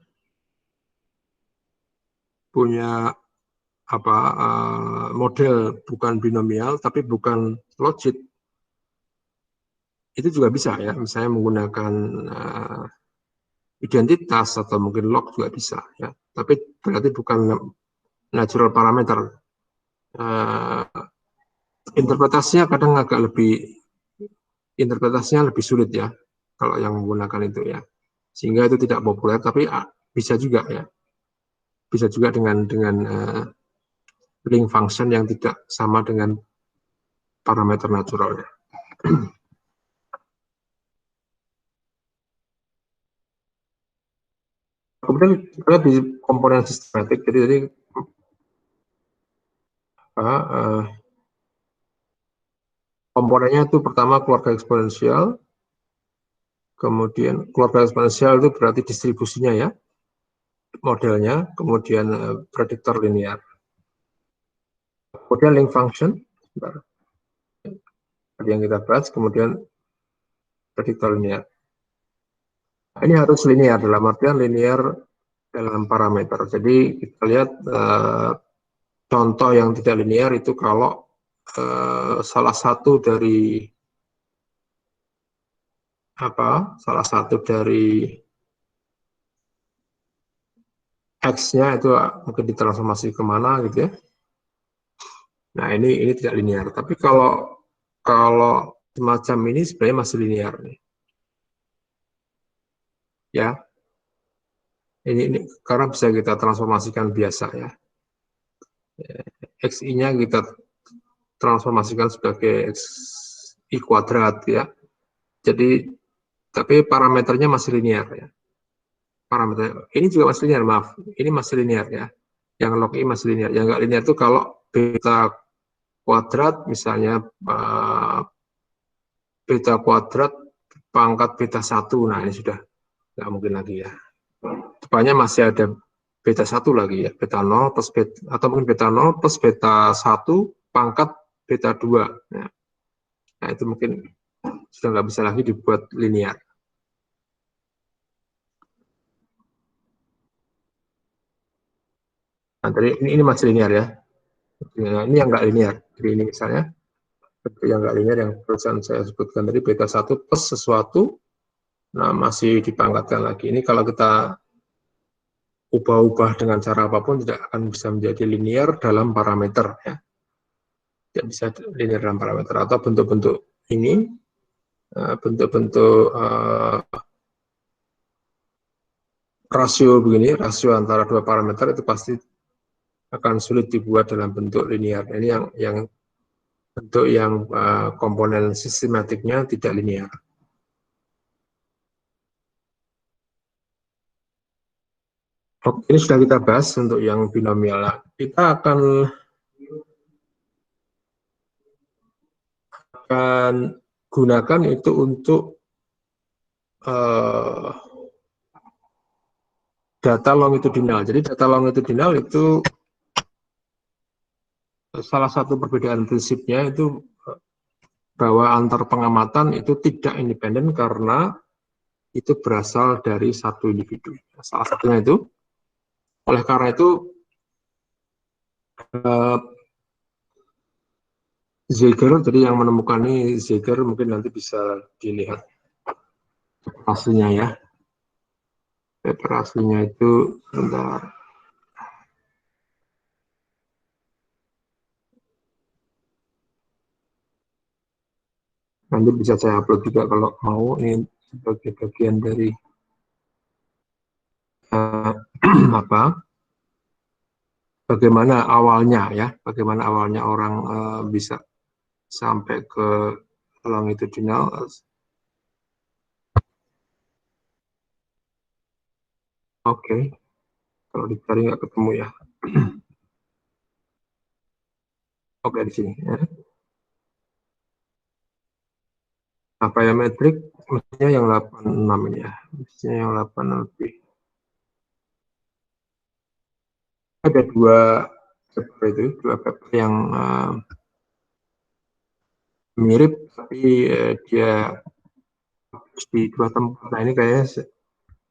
model bukan binomial tapi bukan logit, itu juga bisa ya, misalnya menggunakan identitas atau mungkin log juga bisa ya, tapi berarti bukan natural parameter. Interpretasinya kadang interpretasinya lebih sulit ya kalau yang menggunakan itu ya, sehingga itu tidak populer, tapi bisa juga ya, bisa juga dengan link function yang tidak sama dengan parameter naturalnya. Kemudian kita lihat di komponen sistematik, jadi komponennya itu pertama keluarga eksponensial, kemudian keluarga eksponensial itu berarti distribusinya ya, modelnya, kemudian prediktor linear. Kemudian link function, yang kita bahas, kemudian prediktor linear. Nah, ini harus linear, dalam artian linear dalam parameter. Jadi kita lihat contoh yang tidak linear itu kalau salah satu dari X-nya itu mungkin ditransformasi kemana gitu ya. Nah, ini tidak linear. Tapi kalau semacam ini sebenarnya masih linear nih. Ya. Ini karena bisa kita transformasikan biasa ya. XI-nya kita transformasikan sebagai XI kuadrat ya. Jadi tapi parameternya masih linear ya. Parameter ini juga masih linear, maaf. Ini masih linear ya. Yang log I masih linear. Yang nggak linear itu kalau beta kuadrat misalnya beta kuadrat pangkat beta 1. Nah, ini sudah nggak mungkin lagi ya. Depannya masih ada beta 1 lagi ya, beta 0 plus beta, atau mungkin beta 0 plus beta 1 pangkat beta 2. Nah, itu mungkin sudah nggak bisa lagi dibuat linear. Nah, tadi ini masih linear ya. Nah, ini yang nggak linear. Jadi ini misalnya yang nggak linear yang perusahaan saya sebutkan tadi beta 1 plus sesuatu, nah masih dipangkatkan lagi. Ini kalau kita ubah-ubah dengan cara apapun tidak akan bisa menjadi linear dalam parameter ya. Tidak bisa linear dalam parameter, atau bentuk-bentuk ini bentuk-bentuk rasio begini, rasio antara dua parameter itu pasti akan sulit dibuat dalam bentuk linear. Ini yang bentuk yang komponen sistematiknya tidak linear. Oke, ini sudah kita bahas untuk yang binomial. Nah, kita akan gunakan itu untuk data longitudinal. Jadi data longitudinal itu salah satu perbedaan prinsipnya itu bahwa antar pengamatan itu tidak independen karena itu berasal dari satu individu. Salah satunya itu, oleh karena itu Zeiger, jadi yang menemukan ini Zeiger, mungkin nanti bisa dilihat aslinya ya. Paper aslinya itu sebentar. nanti bisa saya upload juga kalau mau, ini sebagai bagian dari apa, bagaimana awalnya ya, bagaimana awalnya orang bisa sampai ke longitudinal. Oke, kalau dicari nggak ketemu ya. Oke, di sini ya. Apa ya, metrik mestinya yang 86 ini ya, mestinya yang 8 lebih. Ada dua paper yang mirip, tapi dia di dua tempat. Nah ini kayaknya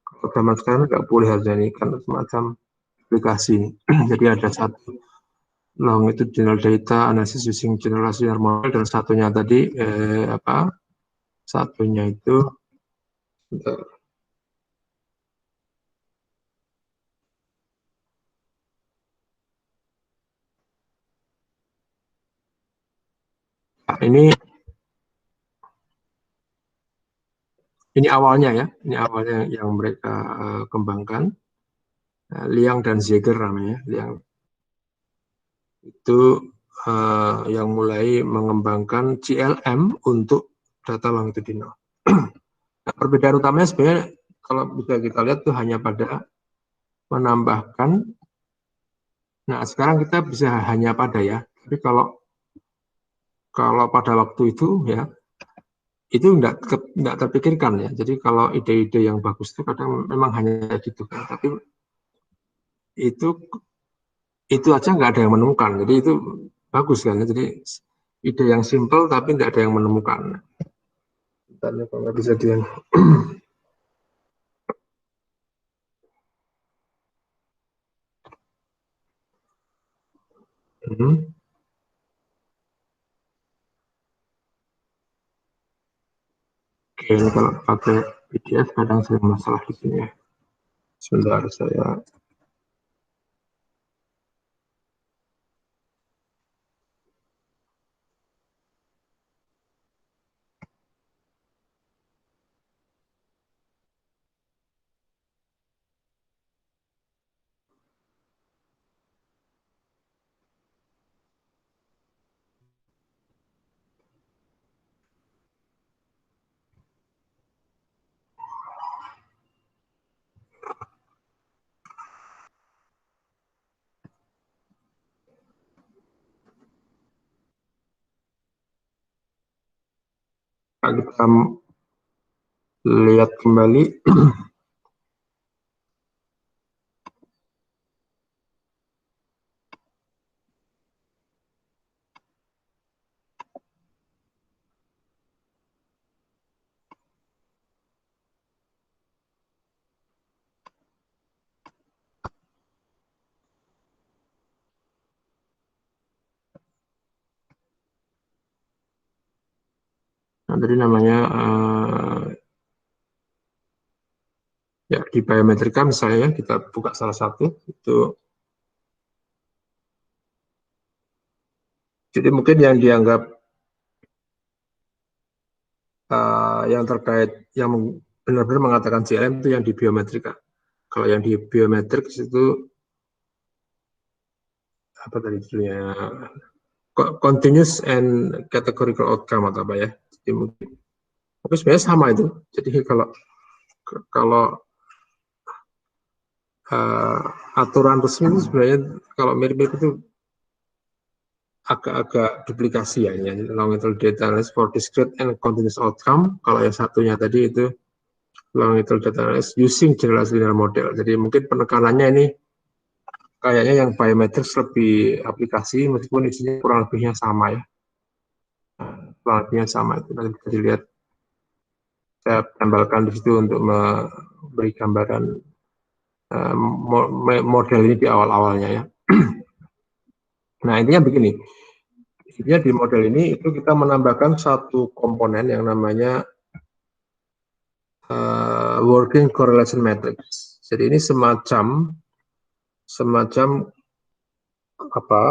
kalau zaman sekarang nggak boleh harusnya, ini kan semacam aplikasi. Jadi ada satu longitudinal data analysis using general linear model, dan satunya tadi satunya itu nah, ini awalnya ya, ini awalnya yang mereka kembangkan, Liang dan Zeger namanya. Liang itu yang mulai mengembangkan GLM untuk data longitudinal. Nah, perbedaan utamanya sebenarnya kalau bisa kita lihat tuh hanya pada menambahkan. Nah sekarang kita bisa hanya pada ya, tapi kalau kalau pada waktu itu ya, itu enggak terpikirkan ya. Jadi kalau ide-ide yang bagus itu kadang memang hanya gitu kan, tapi itu aja nggak ada yang menemukan. Jadi itu bagus kan. Jadi ide yang simple tapi nggak ada yang menemukan. Tanya kalau nggak bisa dia. Oke, ini kalau pakai PDF kadang sering masalah di sini ya. Sebentar saya. Kita lihat kembali. Nah, tadi namanya ya di biometrika misalnya kita buka salah satu itu. Jadi mungkin yang dianggap yang terkait yang benar-benar mengatakan CLM itu yang di biometrika. Kalau yang di biometrik itu apa tadi judulnya, continuous and categorical outcome atau apa ya. Jadi mungkin sebenarnya sama itu. Jadi kalau kalau aturan resmi itu sebenarnya kalau mirip-mirip itu agak-agak duplikasi ya. Longitudinal data analysis for discrete and continuous outcome. Kalau yang satunya tadi itu longitudinal data analysis using generalized linear model. Jadi mungkin penekanannya ini kayaknya yang biometrics lebih aplikasi, meskipun isinya kurang lebihnya sama ya. Kurang lebihnya sama itu nanti bisa dilihat. Saya tambahkan di situ untuk memberi gambaran model ini di awal-awalnya ya. Nah intinya begini, intinya di model ini itu kita menambahkan satu komponen yang namanya working correlation matrix. Jadi ini semacam apa,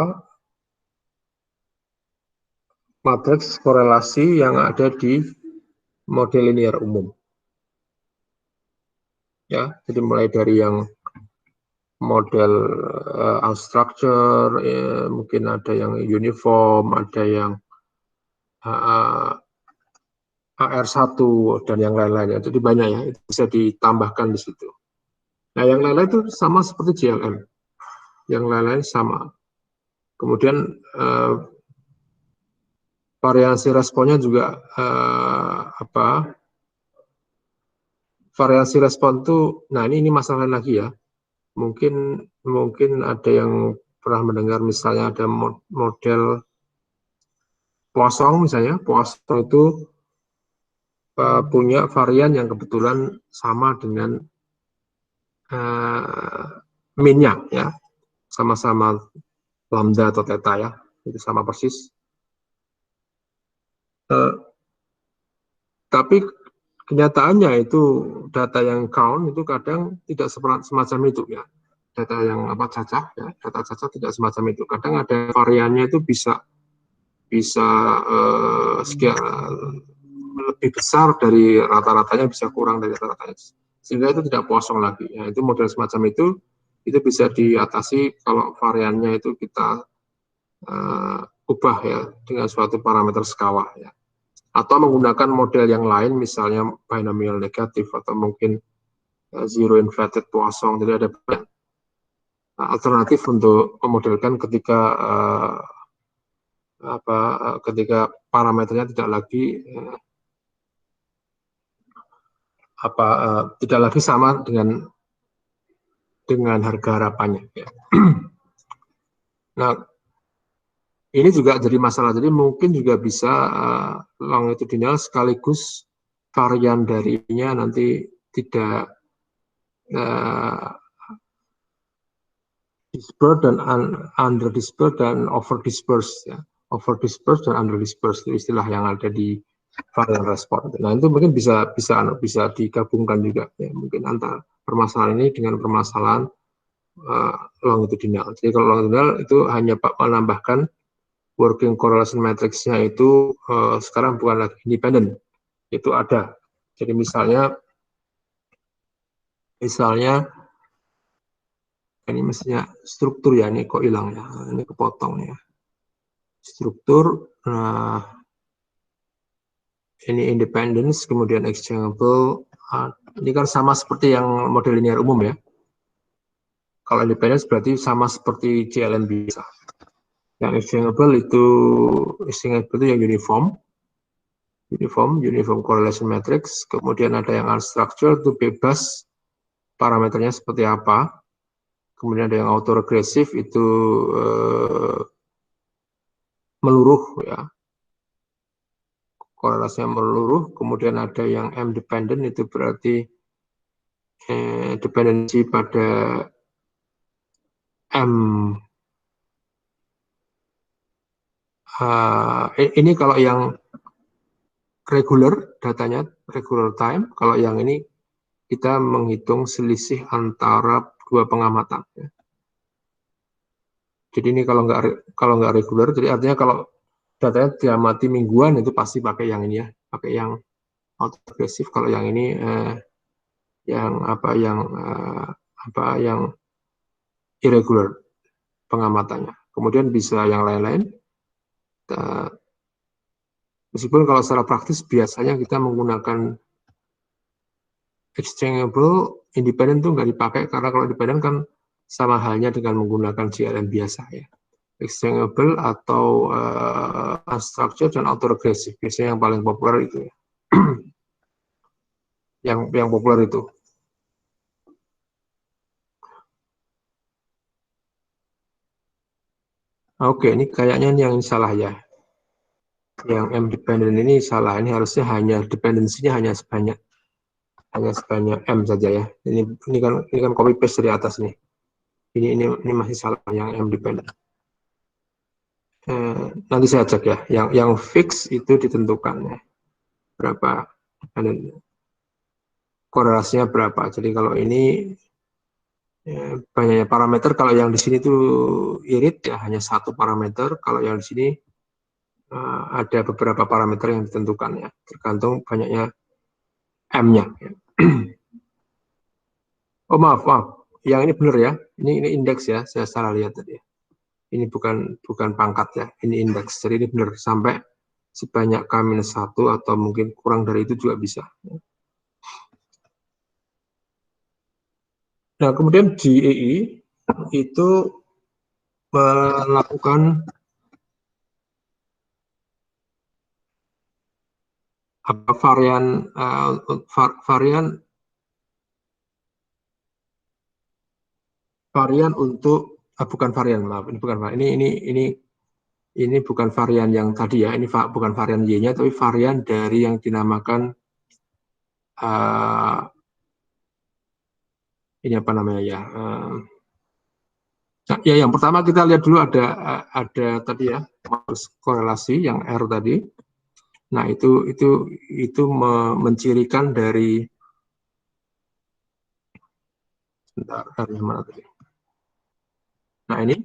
matriks korelasi yang ada di model linear umum. Ya, jadi mulai dari yang model unstructured, mungkin ada yang uniform, ada yang AR1 dan yang lain-lainnya. Jadi banyak ya, itu bisa ditambahkan di situ. Nah, yang lain-lain itu sama seperti JLM. Yang lain-lain sama. Kemudian variasi responnya juga variasi respon itu, nah ini masalah lagi ya. Mungkin ada yang pernah mendengar misalnya ada model Poisson misalnya. Poisson itu punya varian yang kebetulan sama dengan min-nya ya, sama-sama lambda atau theta ya, itu sama persis. Tapi kenyataannya itu data yang count itu kadang tidak semacam itu ya. Data yang cacah ya, data cacah tidak semacam itu. Kadang ada variannya itu bisa lebih besar dari rata-ratanya, bisa kurang dari rata-ratanya, sehingga itu tidak Poisson lagi ya. Itu model semacam itu bisa diatasi kalau variannya itu kita ubah ya dengan suatu parameter skala ya, atau menggunakan model yang lain misalnya binomial negatif atau mungkin zero inverted Poisson. Jadi ada alternatif untuk memodelkan ketika ketika parameternya tidak lagi tidak lagi sama dengan harga harapannya ya. Nah, ini juga jadi masalah. Jadi mungkin juga bisa longitudinal sekaligus varian darinya nanti tidak dispersed dan under dispersed dan over dispersed ya. Over dispersed dan under dispersed itu istilah yang ada di varian respon. Nah, itu mungkin bisa digabungkan juga ya, mungkin antara permasalahan ini dengan permasalahan longitudinal. Jadi kalau longitudinal itu hanya menambahkan working correlation matrix-nya itu sekarang bukan lagi independen, itu ada. Jadi misalnya ini mestinya struktur ya, ini kok hilang ya, ini kepotong ya. Struktur, ini independence, kemudian exchangeable, ini kan sama seperti yang model linear umum ya. Kalau independence berarti sama seperti JLM biasa. Yang exchangeable itu yang uniform correlation matrix. Kemudian ada yang unstructured, itu bebas parameternya seperti apa. Kemudian ada yang autoregressive, itu meluruh ya, korelasinya meluruh. Kemudian ada yang M dependent, itu berarti dependensi pada M. Ini kalau yang regular, datanya regular time. Kalau yang ini kita menghitung selisih antara dua pengamatan. Ya. Jadi ini kalau nggak regular, jadi artinya kalau datanya diamati mingguan itu pasti pakai yang ini ya, pakai yang autoregressive. Kalau yang ini yang irregular pengamatannya. Kemudian bisa yang lain-lain. Meskipun kalau secara praktis biasanya kita menggunakan exchangeable, independent itu nggak dipakai karena kalau independent kan sama halnya dengan menggunakan JLM biasa ya. Exchangeable atau unstructured dan autoregressive biasanya yang paling populer itu ya. yang populer itu. Oke, ini kayaknya yang salah ya. Yang M dependent ini salah. Ini harusnya hanya dependensinya hanya sebanyak M saja ya. Ini kan copy paste dari atas nih. Ini masih salah yang M dependent. Nanti saya cek ya. Yang fix itu ditentukan ya. Berapa korelasinya berapa. Jadi kalau ini banyaknya parameter, kalau yang di sini tuh irit ya hanya satu parameter, kalau yang di sini ada beberapa parameter yang ditentukan ya, tergantung banyaknya M-nya. Ya. Oh maaf, yang ini benar ya, ini indeks ya, saya salah lihat tadi. Ini bukan pangkat ya, ini indeks. Jadi ini benar sampai sebanyak K-1 atau mungkin kurang dari itu juga bisa. Nah kemudian GEI itu melakukan varian untuk bukan varian, maaf, ini bukan varian. Ini bukan varian yang tadi ya, ini bukan varian Y-nya, tapi varian dari yang dinamakan ini apa namanya ya? Ya, yang pertama kita lihat dulu ada tadi ya, korelasi yang R tadi. Nah itu mencirikan dari sebentar, R-nya mana tadi? Nah ini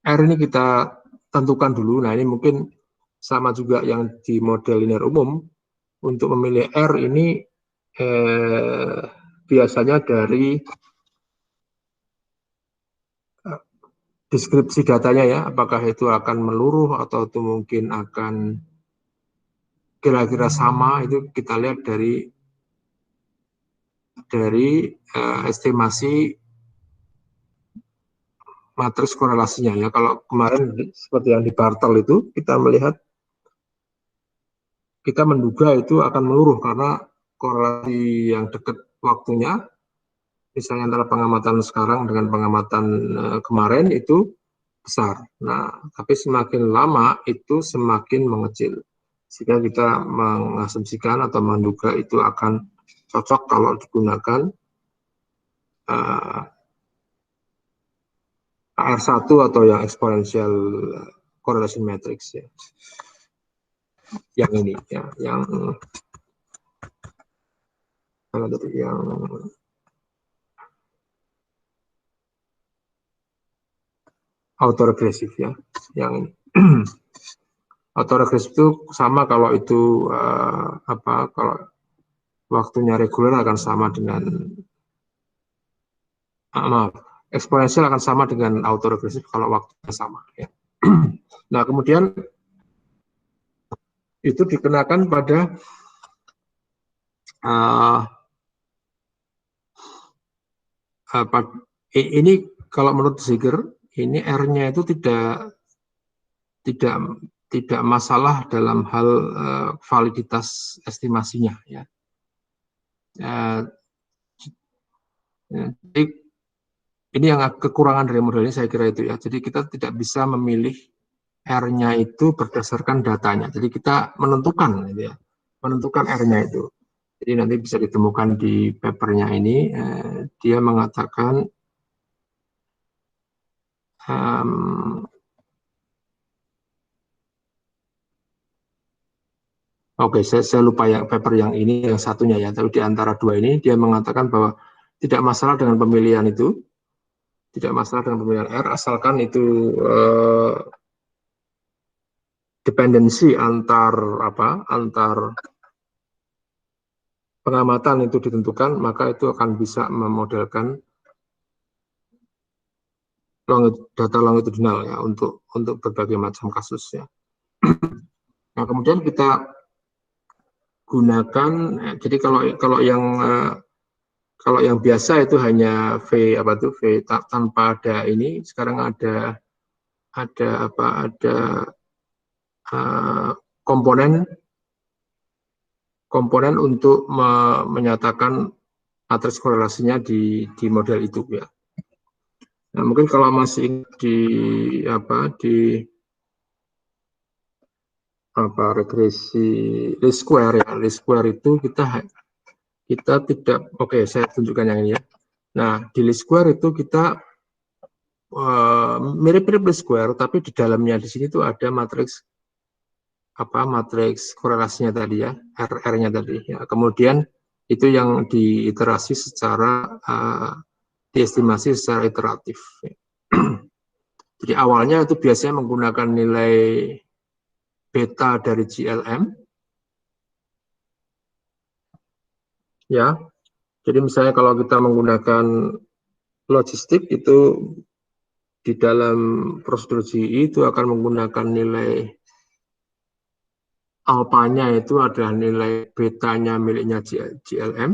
R ini kita tentukan dulu. Nah ini mungkin sama juga yang di model linear umum. Untuk memilih R ini biasanya dari deskripsi datanya ya, apakah itu akan meluruh atau itu mungkin akan kira-kira sama, itu kita lihat dari estimasi matriks korelasinya ya. Kalau kemarin seperti yang di Bartel itu kita melihat, kita menduga itu akan meluruh karena korelasi yang dekat waktunya, misalnya antara pengamatan sekarang dengan pengamatan kemarin itu besar. Nah, tapi semakin lama itu semakin mengecil. Sehingga kita mengasumsikan atau menduga itu akan cocok kalau digunakan R1 atau yang exponential correlation matrix ya. Yang ini ya, yang autoregresif ya, yang ini. Autoregresif itu sama kalau itu kalau waktunya reguler akan sama dengan eksponensial akan sama dengan autoregresif kalau waktunya sama ya. Nah kemudian itu dikenakan pada ini kalau menurut Ziegler ini R-nya itu tidak masalah dalam hal validitas estimasinya ya. Jadi ini yang kekurangan dari model ini saya kira itu ya. Jadi kita tidak bisa memilih R-nya itu berdasarkan datanya. Jadi kita menentukan gitu ya. Menentukan R-nya itu. Jadi nanti bisa ditemukan di papernya ini, dia mengatakan oke, saya lupa yang paper yang ini, yang satunya ya. Tapi di antara dua ini dia mengatakan bahwa tidak masalah dengan pemilihan itu, tidak masalah dengan pemilihan R, asalkan itu dependensi antar pengamatan itu ditentukan, maka itu akan bisa memodelkan data longitudinal ya untuk berbagai macam kasus ya. Nah kemudian kita gunakan, jadi kalau yang biasa itu hanya V tanpa ada ini, sekarang ada komponen untuk menyatakan matriks korelasinya di model itu ya. Nah, mungkin kalau masih di regresi least square ya, least square itu kita tidak, oke, saya tunjukkan yang ini ya. Nah, di least square itu kita mirip-mirip least square, tapi di dalamnya di sini tuh ada matriks korelasinya tadi ya, R-nya tadi ya. Kemudian itu yang diiterasi diestimasi secara iteratif. Jadi awalnya itu biasanya menggunakan nilai beta dari GLM. Ya, jadi misalnya kalau kita menggunakan logistik itu di dalam prosedur GE itu akan menggunakan nilai alpanya itu adalah nilai betanya miliknya GLM.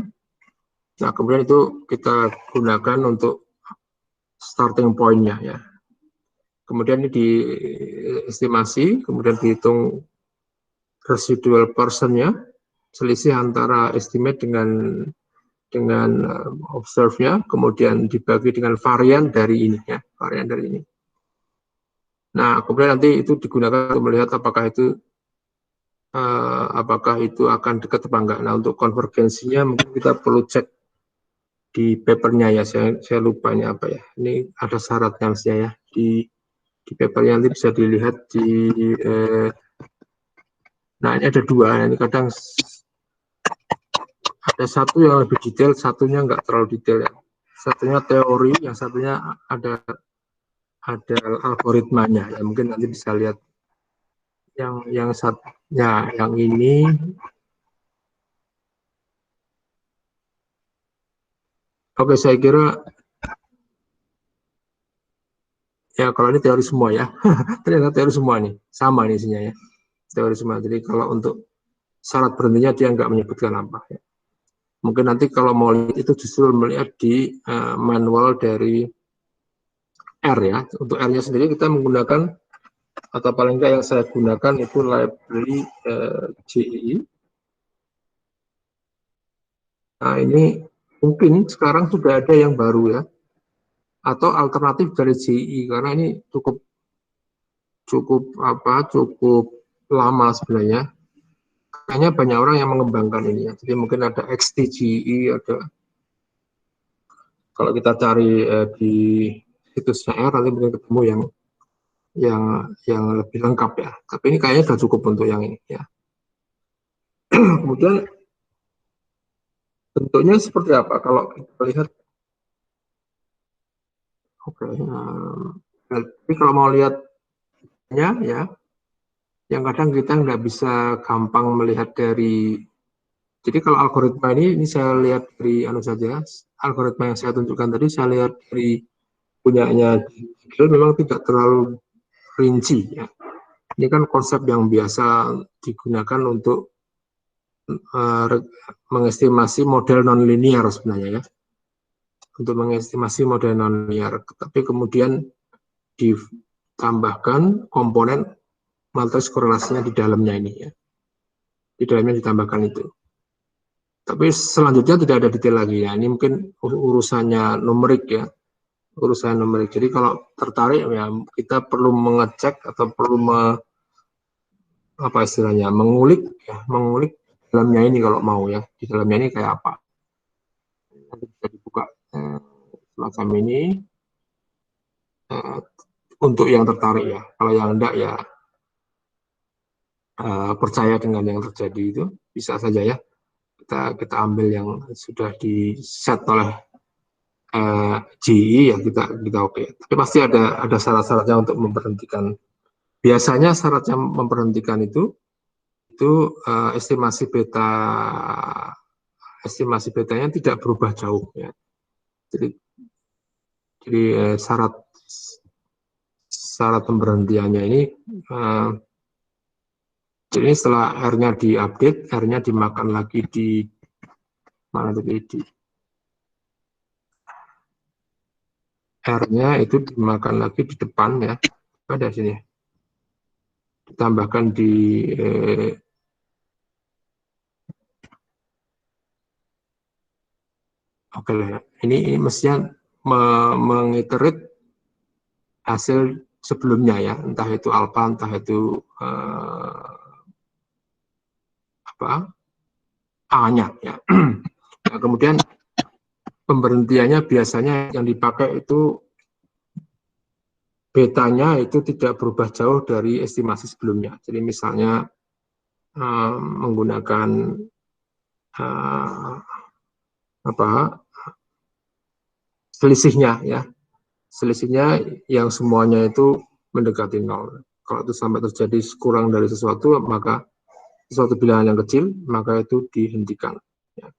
Nah, kemudian itu kita gunakan untuk starting point-nya ya. Kemudian ini diestimasi, kemudian dihitung residual portion-nya, selisih antara estimate dengan observe-nya, kemudian dibagi dengan varian dari ini ya, varian dari ini. Nah, kemudian nanti itu digunakan untuk melihat apakah itu akan dekat apa enggak. Nah, untuk konvergensinya mungkin kita perlu cek di papernya ya, saya lupa ini apa ya. Ini ada syaratnya ya. Di papernya nanti bisa dilihat nah ini ada dua, ini kadang ada satu yang lebih detail, satunya enggak terlalu detail ya. Satunya teori, yang satunya ada algoritmanya ya, mungkin nanti bisa lihat yang satunya yang ini. Oke, saya kira ya kalau ini teori semua ya. Ternyata teori semua nih, sama nih isinya ya. Teori semua. Jadi kalau untuk syarat berhentinya dia nggak menyebutkan apa ya. Mungkin nanti kalau mau lihat itu justru melihat di manual dari R ya. Untuk R-nya sendiri kita menggunakan, atau paling nggak yang saya gunakan itu library GEE. Nah ini mungkin sekarang sudah ada yang baru ya, atau alternatif dari GEE, karena ini cukup lama sebenarnya. Kayaknya banyak orang yang mengembangkan ini ya. Jadi mungkin ada XTGE, ada, kalau kita cari di situsnya R nanti mungkin ketemu yang lebih lengkap ya. Tapi ini kayaknya sudah cukup untuk yang ini ya. Kemudian bentuknya seperti apa? Kalau kita lihat, oke. Tapi kalau mau lihatnya ya, yang kadang kita nggak bisa gampang melihat dari. Jadi kalau algoritma ini saya lihat dari saja, algoritma yang saya tunjukkan tadi saya lihat dari punyanya Google memang tidak terlalu rinci ya. Ini kan konsep yang biasa digunakan untuk mengestimasi model nonlinear sebenarnya ya. Untuk mengestimasi model nonlinear, tapi kemudian ditambahkan komponen matriks korelasinya di dalamnya ini ya. Di dalamnya ditambahkan itu. Tapi selanjutnya tidak ada detail lagi ya. Ini mungkin urusannya numerik ya. Urusan numerik. Jadi kalau tertarik ya kita perlu mengecek atau perlu apa istilahnya mengulik ya, mengulik dalamnya ini kalau mau ya. Di dalamnya ini kayak apa. Nanti bisa dibuka semacam ini untuk yang tertarik ya. Kalau yang enggak ya percaya dengan yang terjadi itu bisa saja ya. Kita ambil yang sudah di set oleh GE ya kita oke. Tapi pasti ada syarat-syaratnya untuk memberhentikan. Biasanya syarat yang memberhentikan itu estimasi betanya tidak berubah jauh ya. Jadi syarat pemberhentiannya ini jadi setelah R-nya diupdate, R-nya dimakan lagi di mana tadi di R-nya itu dimakan lagi di depan ya, ada sini, ditambahkan di oke lah. Ini mestinya mengiterit hasil sebelumnya ya, entah itu alpha, entah itu A-nya ya. Nah, kemudian pemberhentiannya biasanya yang dipakai itu betanya itu tidak berubah jauh dari estimasi sebelumnya. Jadi misalnya menggunakan selisihnya ya, selisihnya yang semuanya itu mendekati 0. Kalau itu sampai terjadi kurang dari sesuatu, maka sesuatu bilangan yang kecil, maka itu dihentikan. Ya.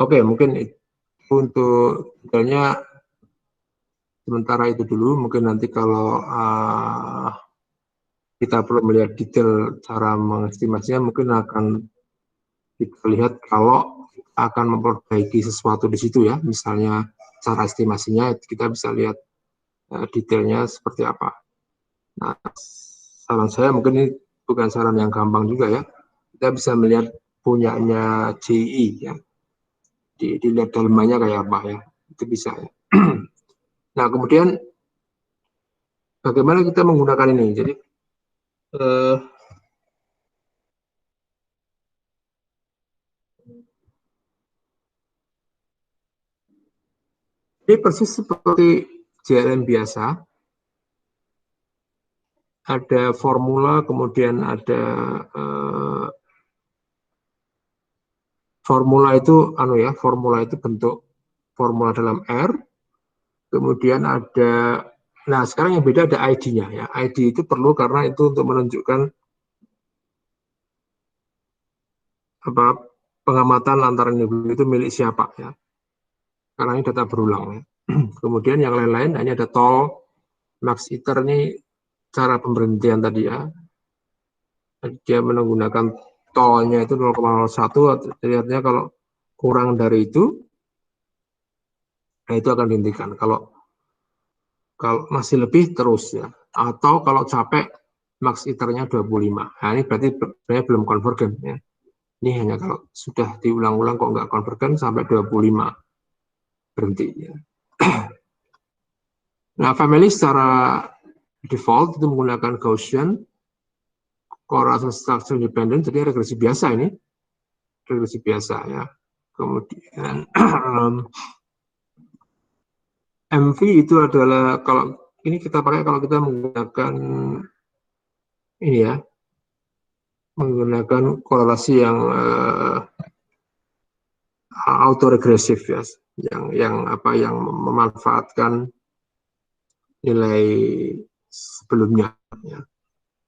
Oke, mungkin itu untuk detailnya sementara itu dulu. Mungkin nanti kalau kita perlu melihat detail cara mengestimasinya, mungkin akan kita lihat kalau akan memperbaiki sesuatu di situ ya, misalnya cara estimasinya kita bisa lihat detailnya seperti apa. Nah, saran saya mungkin ini bukan saran yang gampang juga ya. Kita bisa melihat punyanya JI ya. Dilihat dalamannya kayak apa ya. Itu bisa ya. Nah, kemudian bagaimana kita menggunakan ini? Jadi ini persis seperti JLM biasa. Ada formula, kemudian ada formula itu bentuk formula dalam R, kemudian ada, nah sekarang yang beda ada ID-nya ya. ID itu perlu karena itu untuk menunjukkan apa pengamatan antara individu itu milik siapa ya. Karena ini data berulang ya. Kemudian yang lain-lain, ini ada tol, max iter ini cara pemberhentian tadi ya. Dia menggunakan tolnya itu 0,01, artinya kalau kurang dari itu, nah itu akan dihentikan. Kalau masih lebih terus ya. Atau kalau capek max iternya 25. Nah ini berarti sebenarnya belum konvergen ya. Ini hanya kalau sudah diulang-ulang kok nggak konvergen sampai 25 berhenti ya. Nah, family secara default itu menggunakan Gaussian correlation structure independent, jadi regresi biasa ini. Regresi biasa ya. Kemudian MV itu adalah kalau ini kita pakai kalau kita menggunakan ini ya, menggunakan korelasi yang autoregresif ya, yang memanfaatkan nilai sebelumnya ya,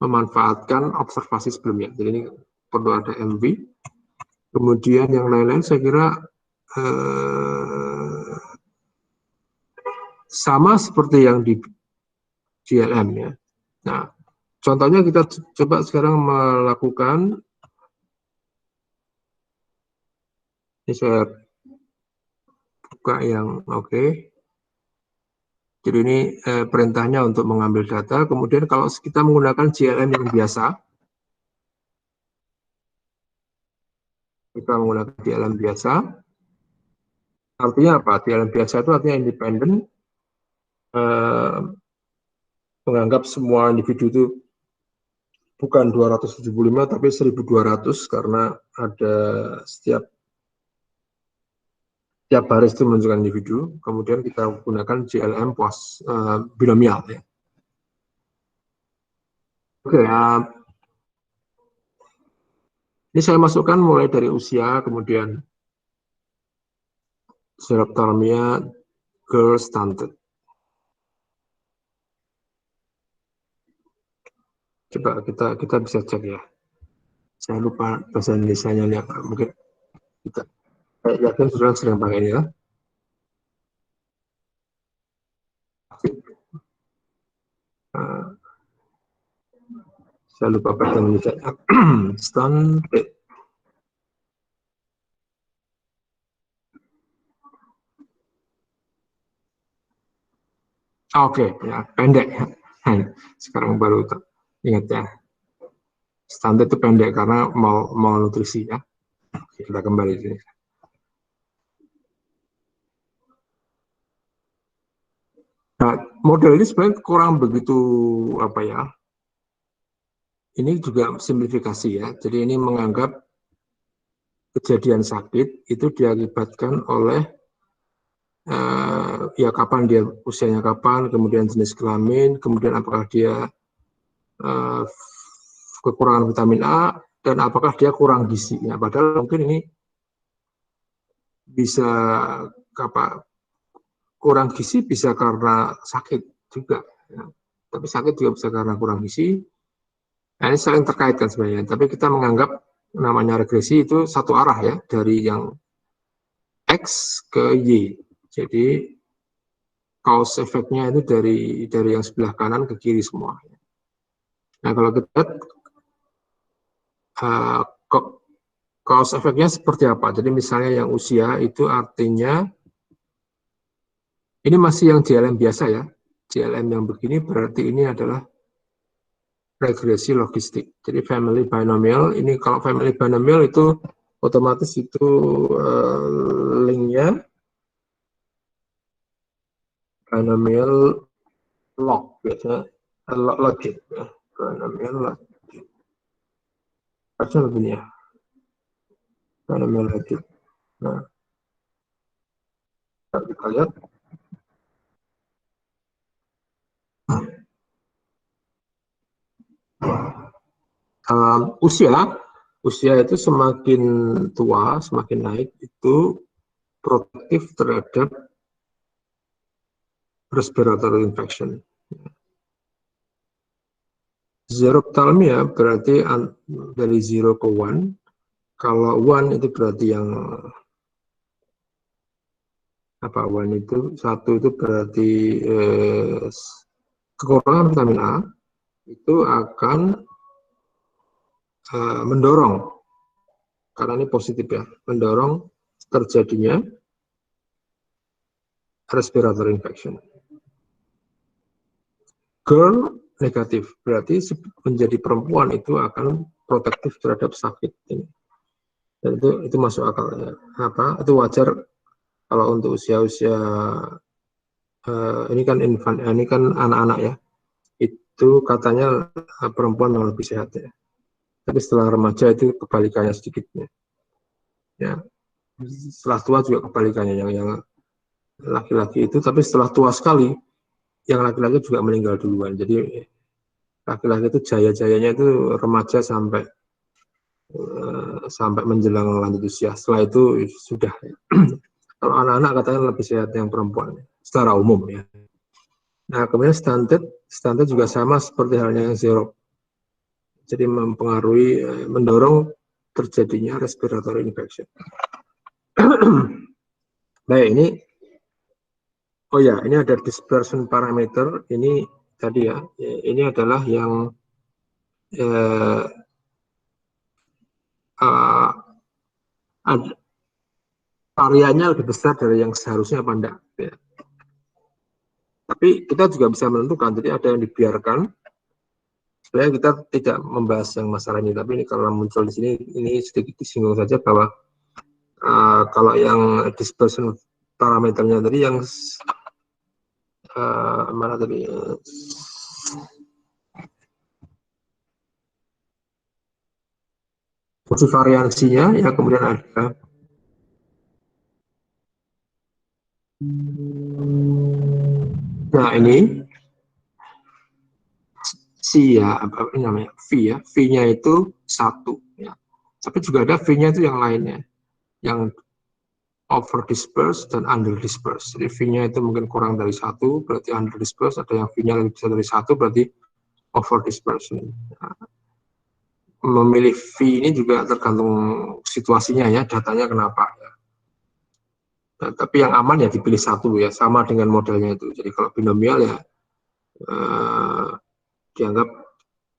memanfaatkan observasi sebelumnya. Jadi ini perlu ada MV. Kemudian yang lain-lain saya kira sama seperti yang di GLM ya. Nah, contohnya kita coba sekarang melakukan, ini saya buka yang oke. Jadi ini perintahnya untuk mengambil data. Kemudian kalau kita menggunakan GLM yang biasa, kita menggunakan GLM biasa, artinya apa? GLM biasa itu artinya independen, menganggap semua individu itu bukan 275 tapi 1200 karena ada setiap baris itu menunjukkan individu. Kemudian kita gunakan GLM binomial ya. Oke, ini saya masukkan mulai dari usia, kemudian serotopenia, girl stunted. Coba kita bisa cek ya. Saya lupa bahasa Indonesianya nih, mungkin kita yakin sudah sering pakai ini ya. Saya lupa bahasa Indonesia. Stunted. Oke, ya pendek ya. Sekarang baru ingat ya. Stunted itu pendek karena mau nutrisi ya. Kita kembali sini. Nah, model ini sebenarnya kurang begitu apa ya. Ini juga simplifikasi ya. Jadi ini menganggap kejadian sakit itu diakibatkan oleh ya kapan dia usianya kapan, kemudian jenis kelamin, kemudian apakah dia kekurangan vitamin A dan apakah dia kurang gizi. Ya, padahal mungkin ini bisa kurang gizi bisa karena sakit juga, ya. Tapi sakit juga bisa karena kurang gizi. Nah, ini saling terkaitkan sebenarnya. Tapi kita menganggap namanya regresi itu satu arah ya, dari yang X ke Y. Jadi cause efeknya itu dari yang sebelah kanan ke kiri semua. Nah, kalau kita lihat cause efeknya seperti apa? Jadi misalnya yang usia itu artinya ini masih yang JLM biasa ya. JLM yang begini berarti ini adalah regresi logistik. Jadi family binomial, ini kalau family binomial itu otomatis itu linknya binomial log, biasanya logit, ya. Binomial logit. Harusnya begini ya, binomial logit. Nah, kita lihat. Usia itu semakin tua, semakin naik, itu protektif terhadap respiratory infection. Zero-ophthalmia berarti dari 0 ke 1. Kalau 1 itu berarti yang apa? 1 itu 1 itu berarti kekurangan vitamin A itu akan mendorong, karena ini positif ya, mendorong terjadinya respiratory infection. Girl negatif, berarti menjadi perempuan itu akan protektif terhadap sakit ini. Dan itu masuk akal ya. Apa? Itu wajar kalau untuk usia-usia ini kan infant, ini kan anak-anak ya. Itu katanya perempuan yang lebih sehat ya. Tapi setelah remaja itu kebalikannya sedikitnya. Ya. Setelah tua juga kebalikannya, yang laki-laki itu, tapi setelah tua sekali yang laki-laki juga meninggal duluan. Jadi laki-laki itu jaya-jayanya itu remaja sampai menjelang lanjut usia. Setelah itu sudah. Kalau anak-anak katanya lebih sehat yang perempuan secara umum ya. Nah, kemudian stunted juga sama seperti halnya yang zero. Jadi mempengaruhi, mendorong terjadinya respiratory infection. Baik, ini ada dispersion parameter. Ini tadi ya, ini adalah yang variannya lebih besar dari yang seharusnya apa enggak. Ya. Tapi kita juga bisa menentukan, jadi ada yang dibiarkan. Sebenarnya kita tidak membahas yang masalah ini, tapi ini karena muncul di sini, ini sedikit disinggung saja bahwa kalau yang dispersion parameternya tadi yang mana tadi? Fungsi variansinya ya, kemudian ada ini C ya, apa namanya? V ya. V-nya itu 1 ya. Tapi juga ada V-nya itu yang lainnya. Yang over disperse dan under disperse. Jadi V-nya itu mungkin kurang dari 1, berarti under disperse. Ada yang V-nya lebih besar dari 1, berarti over disperse. Nah, memilih V ini juga tergantung situasinya ya, datanya kenapa ya. Nah, tapi yang aman ya dipilih 1 ya, sama dengan modelnya itu. Jadi kalau binomial ya dianggap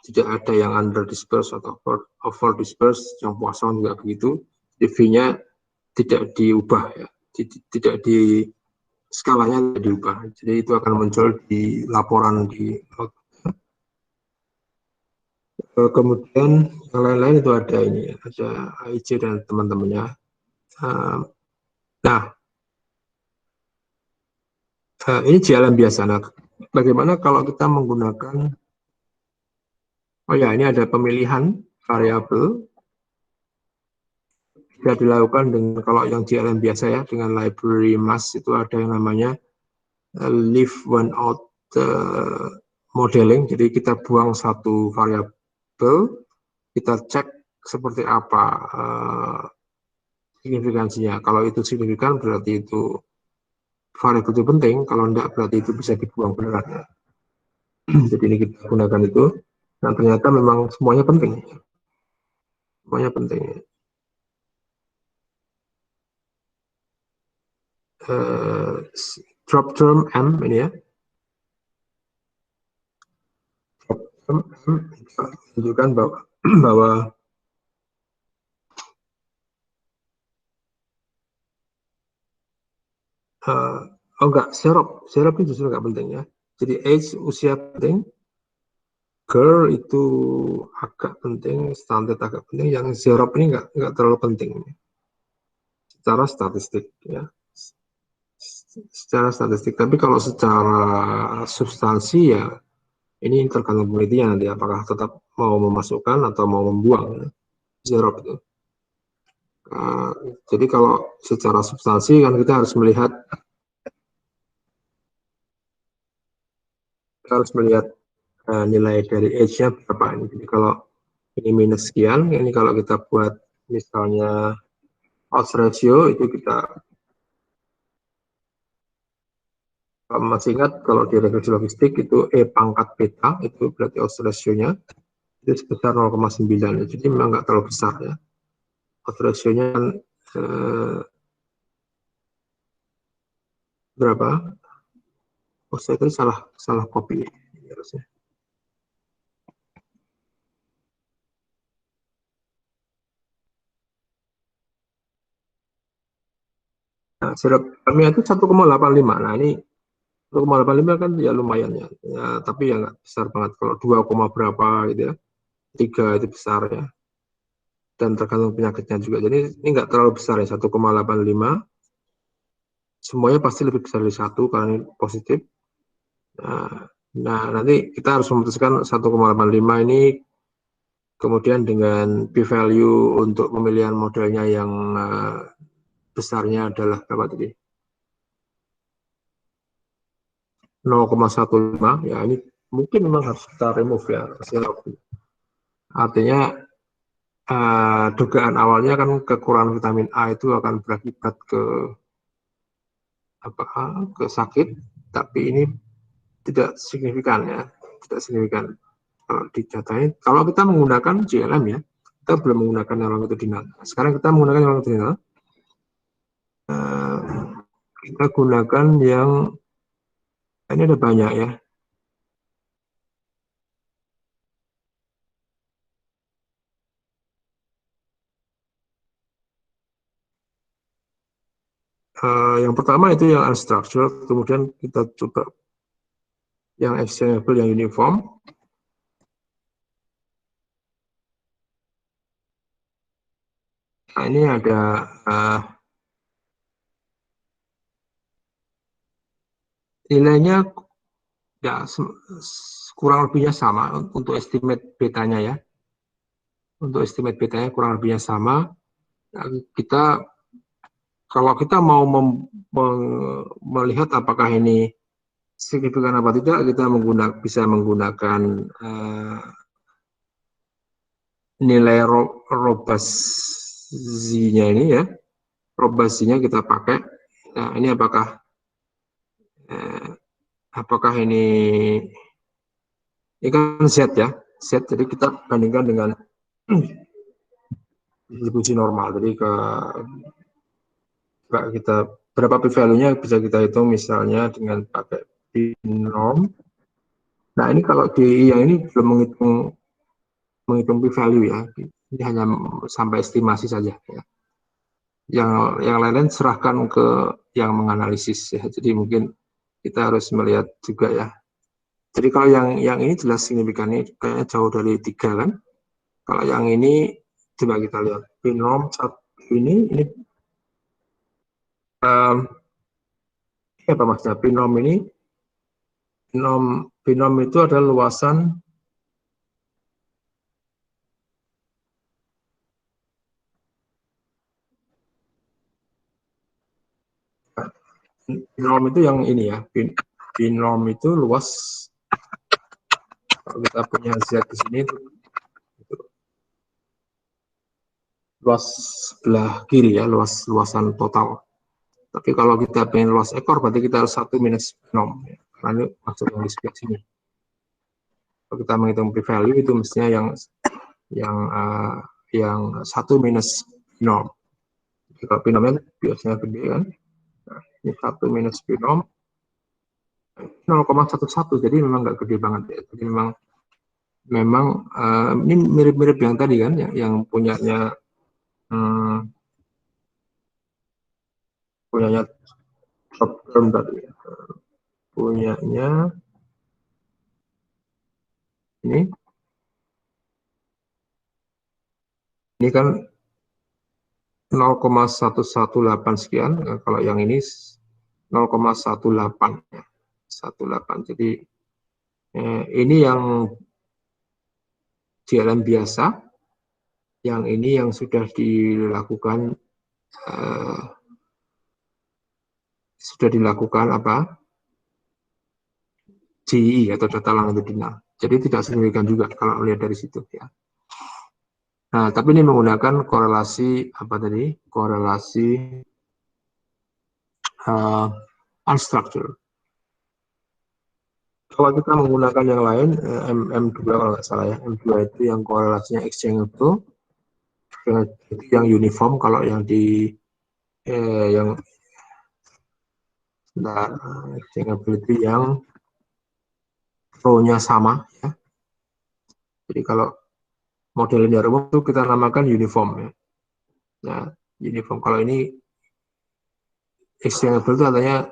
tidak ada yang under disperse atau over disperse, yang Poisson juga begitu. V-nya tidak diubah ya, tidak di skalanya tidak diubah. Jadi itu akan muncul di laporan di kemudian yang lain-lain itu ada ini, ada AIC dan teman-temannya. Nah, ini jalan biasa. Nah, bagaimana kalau kita menggunakan, ini ada pemilihan variabel, bisa dilakukan dengan, kalau yang JLM biasa ya, dengan library mass itu ada yang namanya leave one out modeling. Jadi kita buang satu variabel, kita cek seperti apa signifikansinya. Kalau itu signifikan berarti itu variabel itu penting, kalau enggak berarti itu bisa dibuang beneran ya. Jadi ini kita gunakan itu, dan ternyata memang semuanya penting. Semuanya penting. Drop term M ini ya. Drop term M menunjukkan bahwa, bahwa oh enggak, serop itu justru enggak penting ya. Jadi age, usia penting, girl itu agak penting, standar agak penting, yang serop ini enggak terlalu penting secara statistik ya. Secara statistik, tapi kalau secara substansi ya ini tergantung penelitian nanti apakah tetap mau memasukkan atau mau membuang serop itu. Jadi kalau secara substansi kan kita harus melihat nilai dari age-nya berapa ini. Jadi kalau ini minus sekian, ini kalau kita buat misalnya odds ratio itu kita masih ingat kalau di regresi logistik itu E pangkat beta itu berarti odds ratio-nya itu sebesar 0,9, jadi memang nggak terlalu besar ya. Odds ratio-nya kan berapa? Oh saya tadi salah copy harusnya. Nah, serap kami itu 1,85. Nah ini 1,85 kan ya lumayan ya. Ya tapi ya nggak besar banget. Kalau 2, berapa gitu ya, 3 itu besar ya. Dan tergantung penyakitnya juga. Jadi ini nggak terlalu besar ya, 1,85. Semuanya pasti lebih besar dari 1 karena ini positif. Nah nanti kita harus memutuskan 1,85 ini kemudian dengan p-value untuk pemilihan modelnya yang besarnya adalah berapa tadi? 0,15 ya, ini mungkin memang harus kita remove ya. Artinya dugaan awalnya kan kekurangan vitamin A itu akan berakibat ke sakit, tapi ini tidak signifikan ya, tidak signifikan. Kalau didatain, kalau kita menggunakan JLM ya, kita belum menggunakan yang longitudinal. Sekarang kita menggunakan yang longitudinal. Kita gunakan yang ini ada banyak ya. Yang pertama itu yang unstructured, kemudian kita coba yang exchangeable, yang uniform. Nah, ini ada nilainya ya kurang lebihnya sama untuk estimate betanya ya. Untuk estimate betanya kurang lebihnya sama. Nah, kalau kita mau melihat apakah ini signifikan apa tidak, kita bisa menggunakan nilai robust-nya ini ya. Robust-nya kita pakai. Nah, ini apakah ini kan Z ya, Z. Jadi kita bandingkan dengan distribusi normal. Jadi kita berapa p-value-nya bisa kita hitung misalnya dengan pakai binom. Nah ini kalau di yang ini belum menghitung p-value ya, ini hanya sampai estimasi saja ya. Yang lain-lain serahkan ke yang menganalisis ya. Jadi mungkin kita harus melihat juga ya. Jadi kalau yang ini jelas signifikannya kayaknya jauh dari 3 kan. Kalau yang ini coba kita lihat binom ini apa maksudnya binom ini? Binom itu adalah luasan binom itu yang ini ya. Binom itu luas, kalau kita punya Z di sini itu luas sebelah kiri ya, luasan total. Tapi kalau kita pengen loss ekor, berarti kita harus 1 minus binom. Ya. Karena ini maksud yang di sebelah sini. Kalau kita menghitung p-value itu mestinya yang 1 minus binom. Kalau binomnya biasanya gede kan. Nah, ini 1 minus binom 0,11, jadi memang nggak gede banget ya. Jadi memang ini mirip-mirip yang tadi kan, yang punyanya top term tadi, punyanya ini kan 0,118 sekian, kalau yang ini 0,18 ya, 18. Jadi ini yang jalan biasa, yang ini yang sudah dilakukan apa? GI atau data longitudinal. Jadi tidak signifikan juga kalau melihat dari situ ya. Nah, tapi ini menggunakan korelasi apa tadi? Korelasi unstructured. Kalau kita menggunakan yang lain, M2 kalau nggak salah ya, M2 itu yang korelasinya exchangeable, itu yang uniform. Kalau yang di yang exchangeable itu yang rho-nya sama ya. Jadi kalau model linear umum itu kita namakan uniform ya. Nah, uniform kalau ini exchangeable itu artinya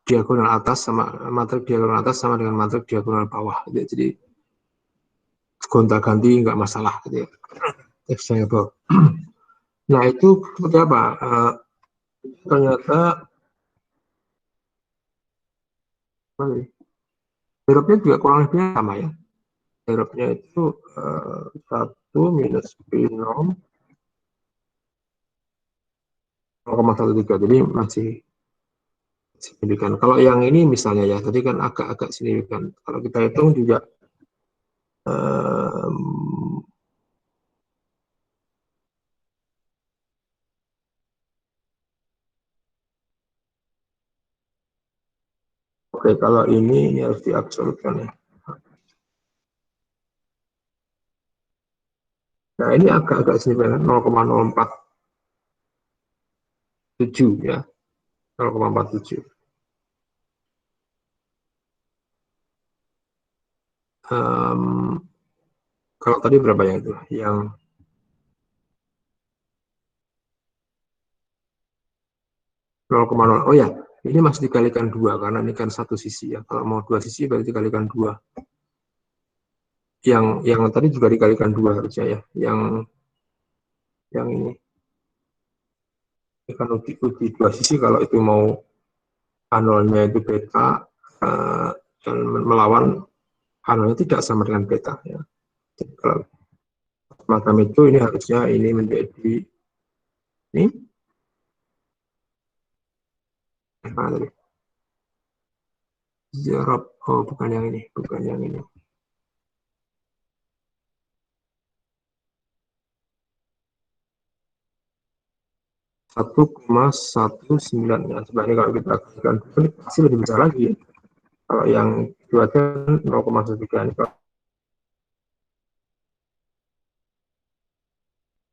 diagonal atas sama matrik diagonal atas sama dengan matrik diagonal bawah. Jadi gonta-ganti nggak masalah gitu ya. Exchangeable. Nah itu seperti apa? Ternyata Eropnya juga kurang lebih sama ya. Eropnya itu 1 minus binom 0,13. Jadi masih signifikan. Kalau yang ini misalnya ya, tadi kan agak-agak signifikan. Kalau kita hitung juga oke, kalau ini harus diabsolutkan ya. Nah, ini agak-agak signifikan 0,047 ya. 0,47. Kalau tadi berapa ya itu? Yang 0,0. Oh ya, ini masih dikalikan 2 karena ini kan satu sisi ya. Kalau mau dua sisi berarti dikalikan 2. Yang tadi juga dikalikan 2 harusnya ya. Yang ini kan uji dua sisi kalau itu mau anulnya itu beta dan melawan anulnya tidak sama dengan beta ya. Jadi kalau semacam itu ini harusnya ini menjadi ini mana tadi? Zarab. Oh, bukan yang ini, bukan yang ini. 1,19 ya. Sebenarnya kalau kita kalikan ini pasti lebih besar lagi ya. Kalau yang itu aja 0,13 ini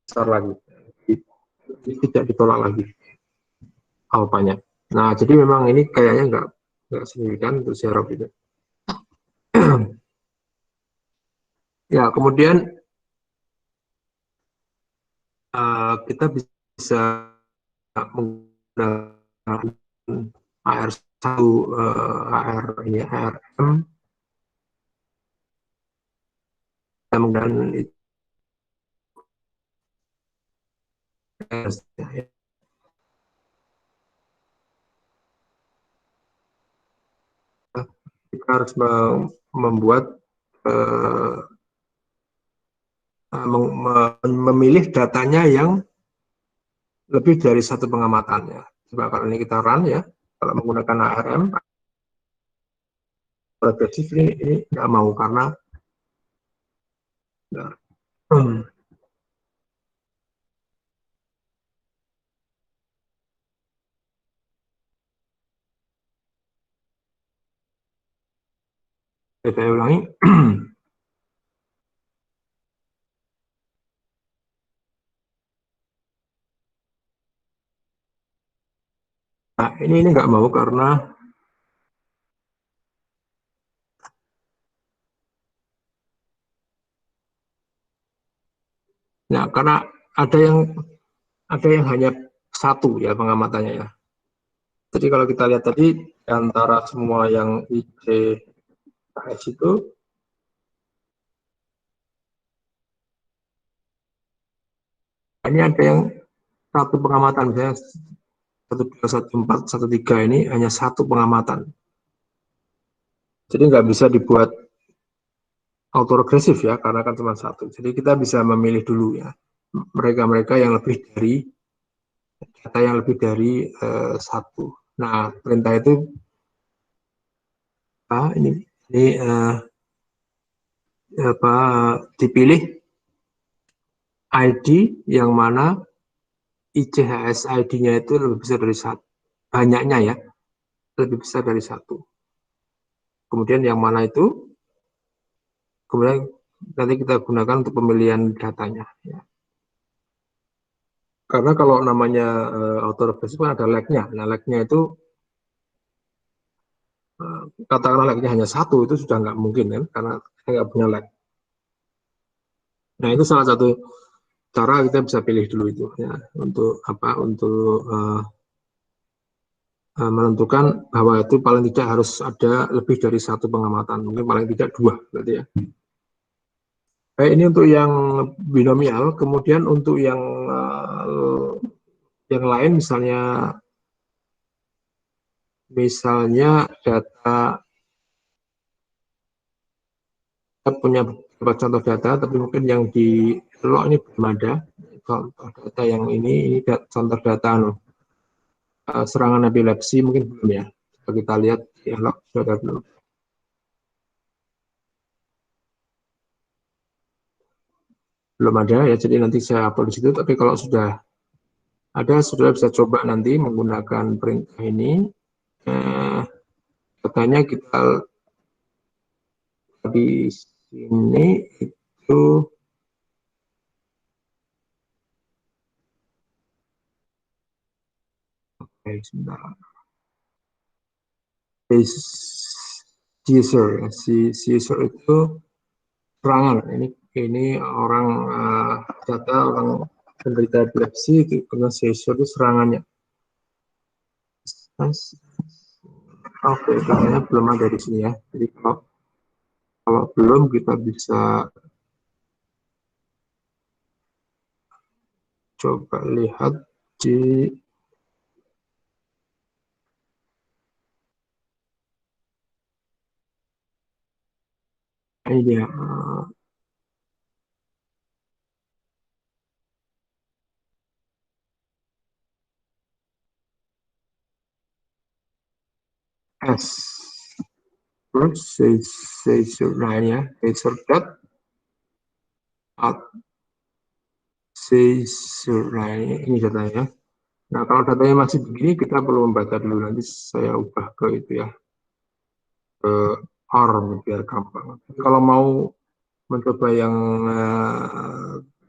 besar lagi. Jadi tidak ditolak lagi alfanya. Nah, jadi memang ini kayaknya nggak signifikan untuk serop itu. Ya, kemudian kita bisa menggunakan AR1, AR ini ARM, kita menggunakan itu. Kita harus membuat memilih datanya yang lebih dari satu pengamatan ya. Coba kalau ini kita run ya, kalau menggunakan ARM progresif ini nggak mau karena ya, Saya ulangi. Nah, ini nggak mau karena ada yang hanya satu ya pengamatannya ya. Jadi kalau kita lihat tadi antara semua yang ICS itu ini ada yang satu pengamatan, misalnya 1, 2, 1, 4, 1, 3 ini hanya satu pengamatan. Jadi nggak bisa dibuat autoregresif ya, karena kan cuma satu. Jadi kita bisa memilih dulu ya, mereka-mereka yang lebih dari data yang lebih dari satu. Nah, perintah itu ini dipilih ID yang mana ICHS ID-nya itu lebih besar dari satu, banyaknya ya, lebih besar dari satu. Kemudian yang mana itu, kemudian nanti kita gunakan untuk pemilihan datanya. Ya. Karena kalau namanya autoregresif kan ada lag-nya. Nah, lag-nya itu katakanlah lag-nya hanya satu, itu sudah nggak mungkin kan, karena saya nggak punya lag. Nah, itu salah satu cara kita bisa pilih dulu itu ya, untuk apa? Untuk menentukan bahwa itu paling tidak harus ada lebih dari satu pengamatan, mungkin paling tidak dua berarti ya. Baik, ini untuk yang binomial, kemudian untuk yang lain misalnya data, kita punya beberapa contoh data, tapi mungkin yang di log ini belum ada contoh data yang ini contoh data serangan epilepsi mungkin belum ya. Kalau kita lihat di log sudah belum. Belum ada ya, jadi nanti saya upload di situ, tapi kalau sudah ada, sudah bisa coba nanti menggunakan perintah ini. Katanya kita di sini itu sebentar. Caesar itu serangan. Ini orang data orang penderita epilepsi dengan Caesar itu serangannya. Oke, katanya belum ada di sini ya. Jadi kalau belum kita bisa coba lihat di ini ya. S terus Caesar, nah ini ya, Caesar dot Caesar, nah ini datanya. Nah, kalau datanya masih begini, kita perlu membaca dulu. Nanti saya ubah ke itu ya, ke R biar gampang. Kalau mau mencoba yang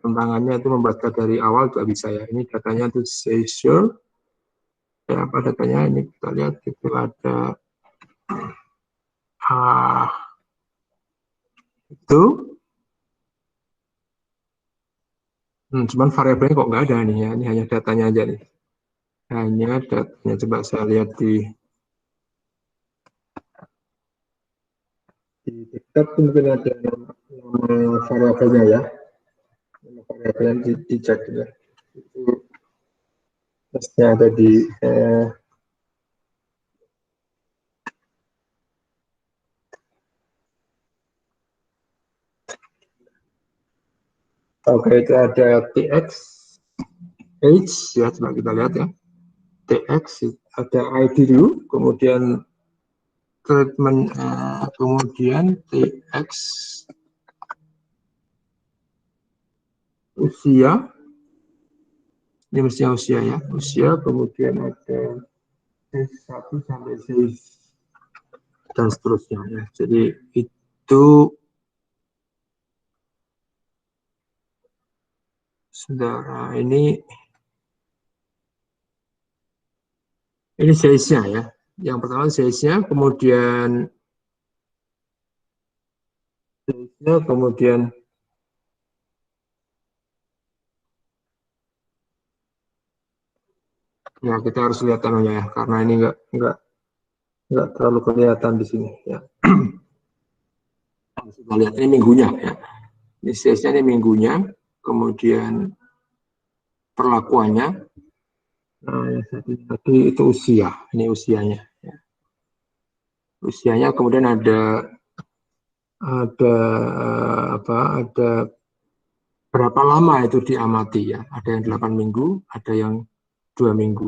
tantangannya itu membaca dari awal juga bisa ya. Ini datanya itu Caesar. Ya, apa datanya? Ini kita lihat itu ada itu. Cuman variabelnya kok nggak ada nih ya. Ini hanya datanya aja nih. Hanya datanya. Coba saya lihat di desktop mungkin ada nama variabelnya ya. Nama variabelnya dicek ya. Itu tesnya ada di oke, itu ada TX age ya, coba kita lihat ya. TX ada ID dulu, kemudian treatment, kemudian TX usia, ini mestinya usia ya, usia, kemudian ada C1 sampai C dan seterusnya ya. Jadi itu saudara ini size-nya ya. Yang pertama size-nya, kemudian ya kita harus lihat anunya ya, karena ini nggak terlalu kelihatan di sini ya. Kita lihat ini minggunya ya. Ini size-nya ini minggunya, kemudian perlakuannya. Nah, yang satu tadi itu usia, ini usianya. Ya. Usianya kemudian ada ada berapa lama itu diamati ya. Ada yang 8 minggu, ada yang 2 minggu.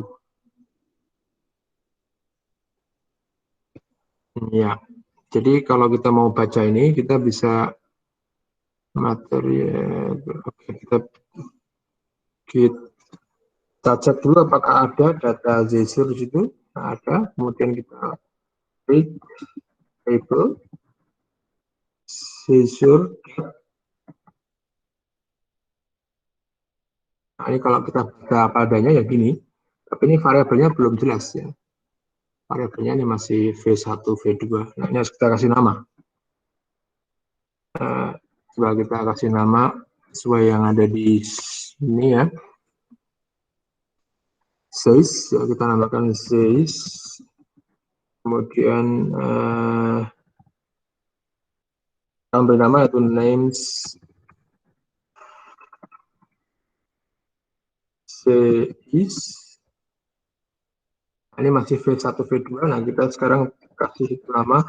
Ya, jadi kalau kita mau baca ini, kita bisa materi, kita cek dulu apakah ada data Zesur di situ. Nah, ada, kemudian kita klik table Zesur. Nah, ini kalau kita baca apa adanya ya gini, tapi ini variabelnya belum jelas ya. Variabelnya ini masih V1, V2. Nah, ini harus kita kasih nama. Coba kita kasih nama sesuai yang ada di sini ya. Size, ya kita namakan size. Kemudian ambil nama yaitu names size. Ini masih V1, V2. Nah, kita sekarang kasih nama.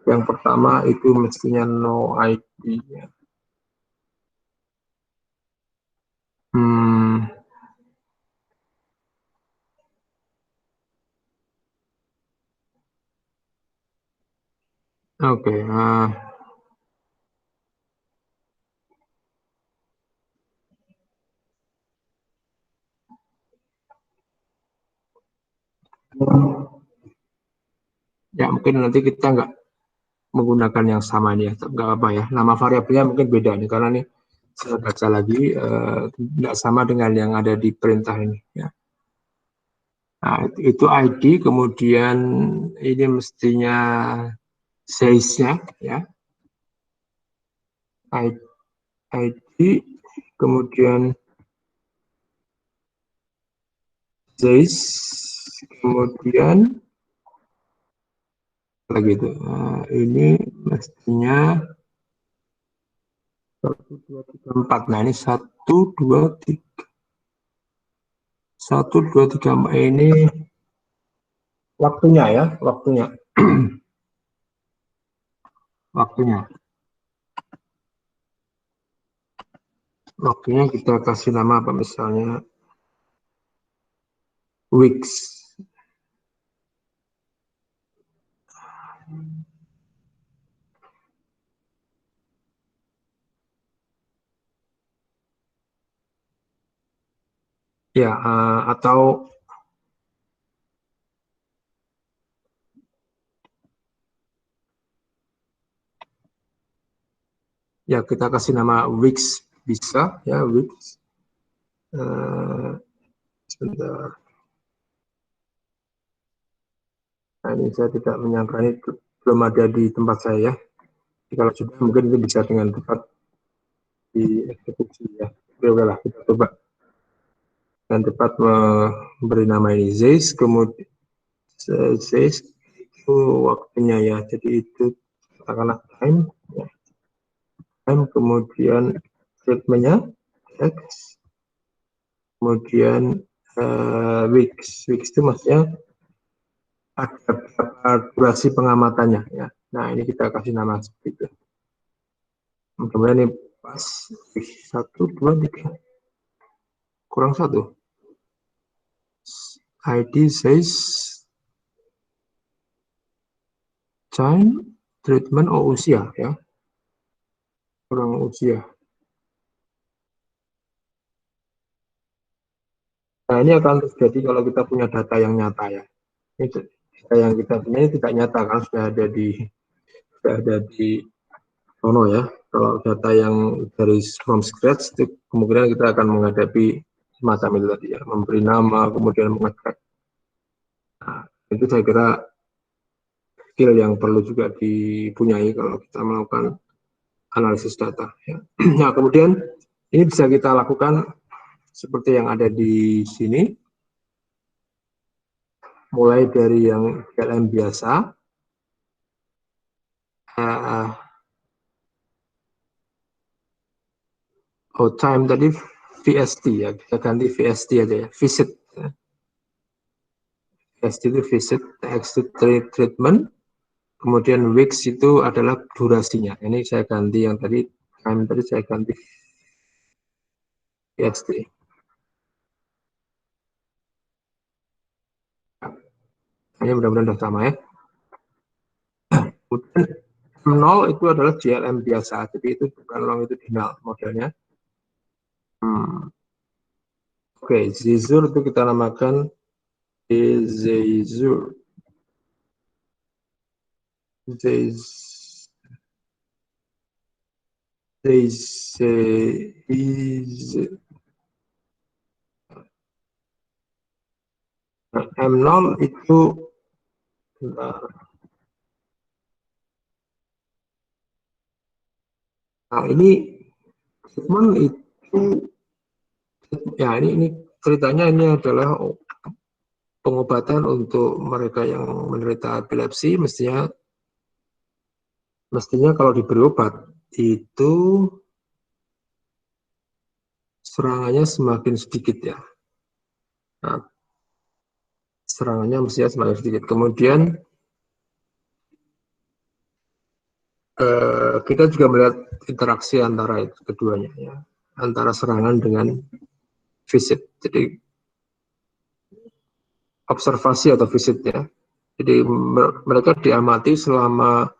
Yang pertama itu mestinya no ID. Ya. Oke. Ya, mungkin nanti kita nggak menggunakan yang sama ini ya, nggak apa ya. Nama variabelnya mungkin beda nih, karena nih saya baca lagi tidak sama dengan yang ada di perintah ini. Ya. Nah, itu ID, kemudian ini mestinya size-nya, ya. ID, kemudian size, kemudian lagi itu. Nah, ini mestinya 1, 2, 3, 4. Nah, ini 1, 2, 3. 1, 2, 3, 4. Ini waktunya ya, waktunya. Waktunya. Waktunya kita kasih nama apa misalnya weeks. Ya, atau ya kita kasih nama weeks bisa ya weeks. Sebentar. Nah, ini saya tidak menyangka ini belum ada di tempat saya ya. Jadi kalau sudah mungkin itu bisa dengan tepat dieksekusi ya. Oke lah, kita coba dengan tepat memberi nama ini Zeiss, kemudian Zeiss itu waktunya ya. Jadi itu katakanlah time, ya. Time kemudian treatmentnya X, kemudian weeks. Weeks itu maksudnya ada berapa durasi pengamatannya ya. Nah ini kita kasih nama seperti itu. Kemudian ini pas 1, 2, 3 kurang 1. ID says time treatment usia ya. Kurang usia. Nah ini akan terjadi kalau kita punya data yang nyata ya. Ini data yang kita punya ini tidak nyata kan sudah ada di Ono ya, kalau data yang dari from scratch itu kemungkinan kita akan menghadapi semacam itu tadi ya, memberi nama kemudian mengecek. Nah, itu saya kira skill yang perlu juga dipunyai kalau kita melakukan analisis data ya. Nah, kemudian ini bisa kita lakukan seperti yang ada di sini, mulai dari yang PLM biasa, time tadi VST ya, kita ganti VST aja ya, visit. VST itu visit, text treatment, kemudian weeks itu adalah durasinya. Ini saya ganti yang tadi, time tadi saya ganti VST. Ini mudah-mudahan sudah sama ya. Kemudian 0 itu adalah JLM biasa, jadi itu bukan longitudinal modelnya. Oke, Zizur itu kita namakan Zizur. M0 itu nah ini treatment itu ya ini ceritanya ini adalah pengobatan untuk mereka yang menderita epilepsi. Mestinya kalau diberi obat itu serangannya semakin sedikit ya. Nah, serangannya mestinya semakin sedikit. Kemudian kita juga melihat interaksi antara keduanya ya, antara serangan dengan visit. Jadi observasi atau visit ya. Jadi mereka diamati selama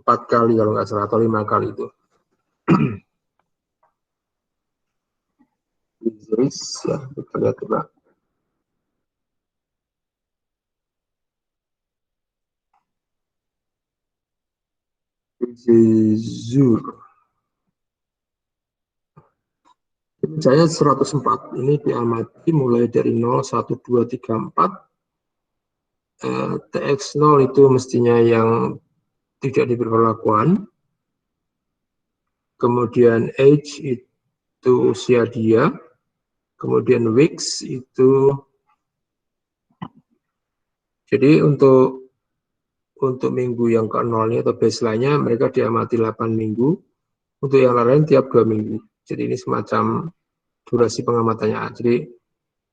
4 kali kalau nggak salah atau 5 kali itu. Ya, kita lihat coba. Zizur. Saya 104. Ini diamati mulai dari 0, 1, 2, 3, 4. TX0 itu mestinya yang tidak diberi perlakuan. Kemudian age itu usia dia. Kemudian weeks itu jadi untuk minggu yang ke-0 atau baseline-nya mereka diamati 8 minggu. Untuk yang lain tiap 2 minggu. Jadi ini semacam durasi pengamatannya. Jadi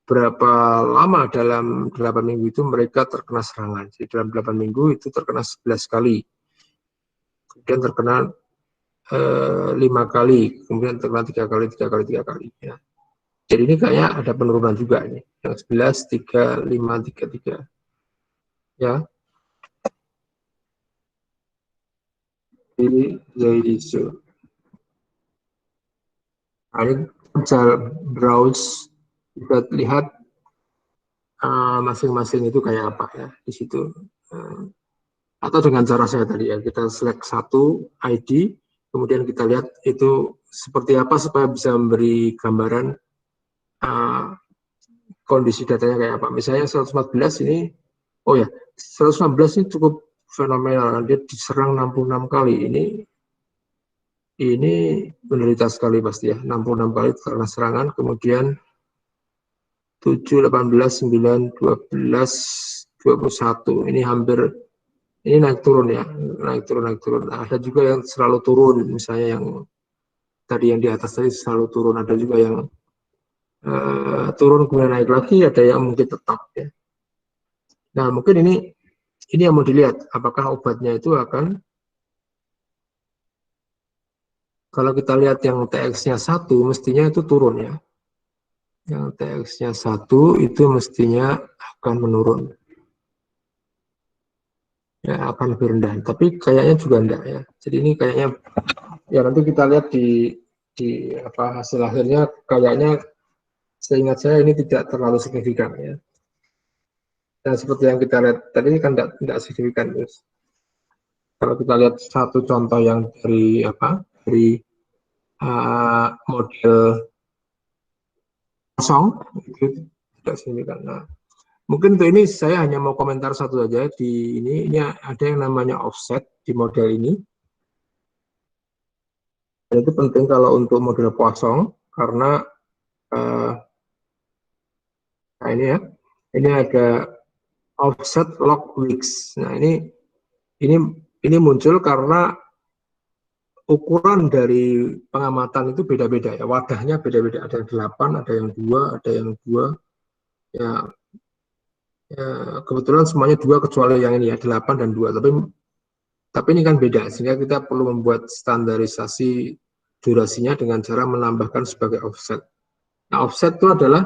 berapa lama dalam 8 minggu itu mereka terkena serangan. Jadi dalam 8 minggu itu terkena 11 kali. Kemudian terkena 5 kali. Kemudian terkena 3 kali, 3 kali, 3 kali. Ya. Jadi ini kayaknya ada penurunan juga ini. Yang 11, 3, 5, 3, 3. Ya. Ini jadi isu. Nah, ini bisa browse, bisa lihat masing-masing itu kayak apa ya di situ. Atau dengan cara saya tadi ya, kita select satu ID, kemudian kita lihat itu seperti apa supaya bisa memberi gambaran kondisi datanya kayak apa. Misalnya 114 ini, oh ya, 114 ini cukup fenomenal, dia diserang 66 kali. Ini menderita sekali pasti ya, 66 kali karena serangan, kemudian 7, 18, 9, 12, 21, ini hampir, ini naik turun ya, naik turun. Nah, ada juga yang selalu turun, misalnya yang tadi yang di atas tadi selalu turun, ada juga yang turun kemudian naik lagi, ada yang mungkin tetap ya. Nah, mungkin ini yang mau dilihat, apakah obatnya itu akan, kalau kita lihat yang TX-nya 1, mestinya itu turun ya. Yang TX-nya 1 itu mestinya akan menurun. Ya, akan lebih rendah. Tapi kayaknya juga enggak ya. Jadi ini kayaknya, ya nanti kita lihat di apa hasil akhirnya, kayaknya seingat saya ini tidak terlalu signifikan ya. Dan seperti yang kita lihat tadi kan tidak signifikan terus. Kalau kita lihat satu contoh yang dari model kosong itu tidak signifikan. Nah, mungkin untuk ini saya hanya mau komentar satu saja di ini ada yang namanya offset di model ini. Dan itu penting kalau untuk model Poisson karena nah ini ada offset log weeks. Nah ini muncul karena ukuran dari pengamatan itu beda-beda ya, wadahnya beda-beda, ada yang 8, ada yang 2, ada yang 2 ya, kebetulan semuanya 2 kecuali yang ini ya 8 dan 2, tapi ini kan beda sehingga kita perlu membuat standarisasi durasinya dengan cara menambahkan sebagai offset. Nah, offset itu adalah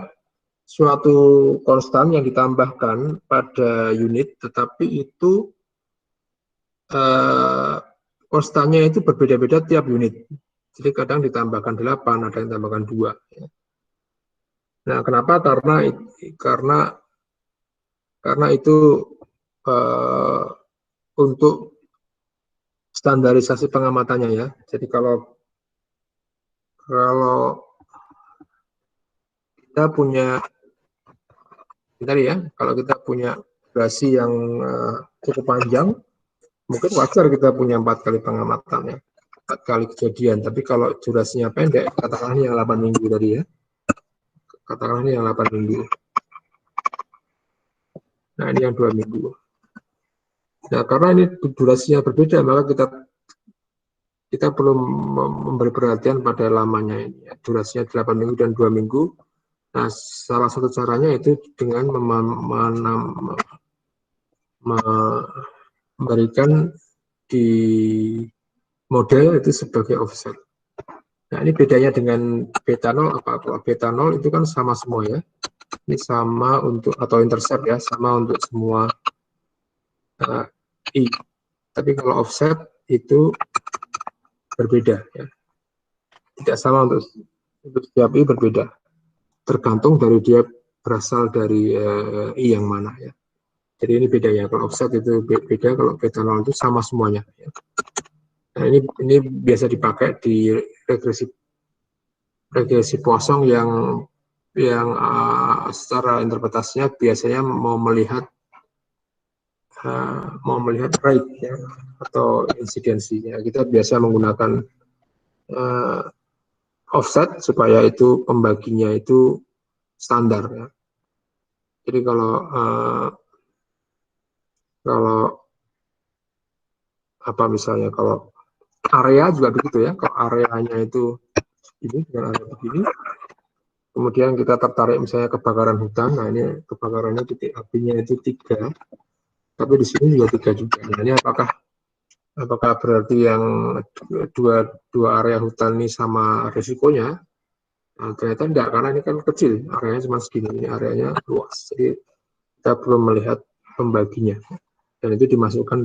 suatu konstan yang ditambahkan pada unit, tetapi itu konstannya itu berbeda-beda tiap unit. Jadi kadang ditambahkan 8, ada yang ditambahkan 2. Nah, kenapa? Karena itu untuk standarisasi pengamatannya ya. Jadi kalau kita punya tadi ya, kalau kita punya durasi yang cukup panjang, mungkin wajar kita punya 4 kali pengamatan ya, 4 kali kejadian. Tapi kalau durasinya pendek, katakanlah yang 8 minggu tadi ya, katakanlah ini yang 8 minggu. Nah, ini yang 2 minggu. Nah, karena ini durasinya berbeda, maka kita perlu memberi perhatian pada lamanya ini. Ya. Durasinya 8 minggu dan 2 minggu. Nah, salah satu caranya itu dengan memberikan di model itu sebagai offset. Nah, ini bedanya dengan betanol apa? Kalau betanol itu kan sama semua ya. Ini sama untuk atau intercept ya, sama untuk semua I. Tapi kalau offset itu berbeda ya. Tidak sama untuk setiap I berbeda. Tergantung dari dia berasal dari I yang mana ya. Jadi ini beda ya. Kalau offset itu beda, kalau betanol itu sama semuanya. Ya. Nah, ini biasa dipakai di regresi Poisson yang secara interpretasinya biasanya mau melihat rate ya, atau insidensinya. Kita biasa menggunakan offset supaya itu pembaginya itu standar ya. Jadi kalau apa misalnya kalau area juga begitu ya, kalau areanya itu ini dengan area begini, kemudian kita tertarik misalnya kebakaran hutan, nah ini kebakarannya titik apinya itu 3, tapi di sini juga 3 juga. Nah, ini apakah berarti yang dua area hutan ini sama risikonya? Nah, ternyata tidak, karena ini kan kecil, areanya cuma segini, ini areanya luas. Jadi kita perlu melihat pembaginya, dan itu dimasukkan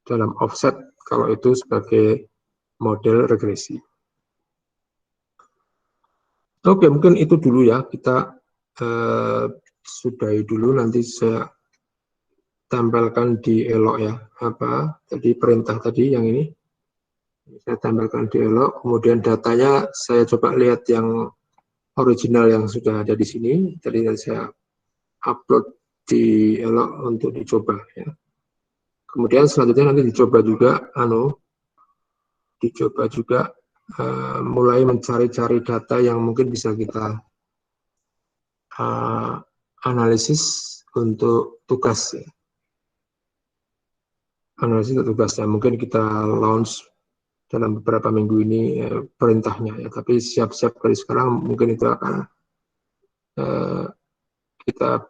dalam offset kalau itu sebagai model regresi. Oke, mungkin itu dulu ya, kita sudahi dulu, nanti saya tempelkan di elok ya, tadi perintah tadi yang ini saya tempelkan di elok, kemudian datanya saya coba lihat yang original yang sudah ada di sini, tadi saya upload di elok untuk dicoba ya. Kemudian selanjutnya nanti dicoba juga mulai mencari-cari data yang mungkin bisa kita analisis untuk tugas ya. Analisis untuk tugasnya mungkin kita launch dalam beberapa minggu ini perintahnya ya, tapi siap-siap dari sekarang mungkin itu akan kita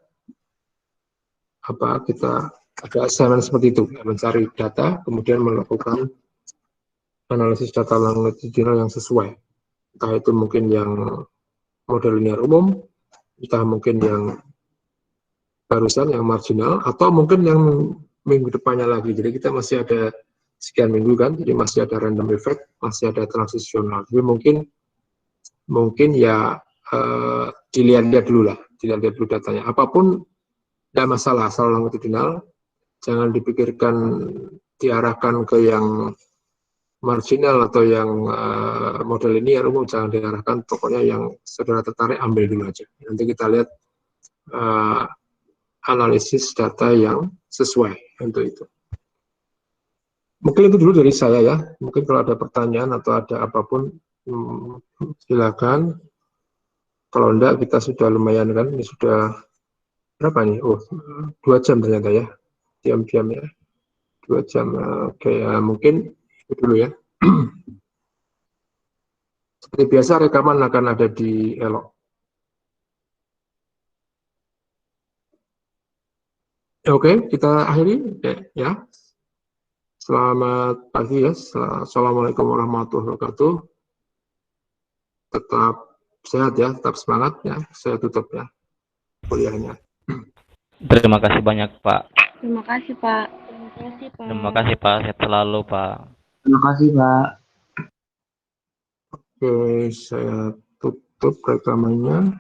ada assignment seperti itu ya, mencari data kemudian melakukan analisis data longitudinal yang sesuai, entah itu mungkin yang model linear umum, entah mungkin yang barusan yang marginal, atau mungkin yang minggu depannya lagi. Jadi kita masih ada sekian minggu kan, jadi masih ada random effect, masih ada transisional. Jadi mungkin ya dilihat-lihat dulu datanya. Apapun tidak masalah, asal longitudinal, jangan dipikirkan diarahkan ke yang marginal atau yang model linear, jangan diarahkan, pokoknya yang saudara tertarik ambil dulu aja. Nanti kita lihat analisis data yang sesuai untuk itu. Mungkin itu dulu dari saya ya. Mungkin kalau ada pertanyaan atau ada apapun, silakan. Kalau enggak, kita sudah lumayan kan, ini sudah berapa nih? Oh, 2 jam ternyata ya. Diam-diam ya. 2 jam. Oke, ya, mungkin itu dulu ya. Seperti biasa rekaman akan ada di Elok. Oke, kita akhiri ya. Selamat pagi ya. Assalamualaikum warahmatullahi wabarakatuh. Tetap sehat ya, tetap semangat ya. Saya tutup ya kuliahnya. Terima kasih banyak, Pak. Terima kasih, Pak. Terima kasih, Pak. Sehat selalu, Pak. Terima kasih, Pak. Oke, saya tutup rekamannya.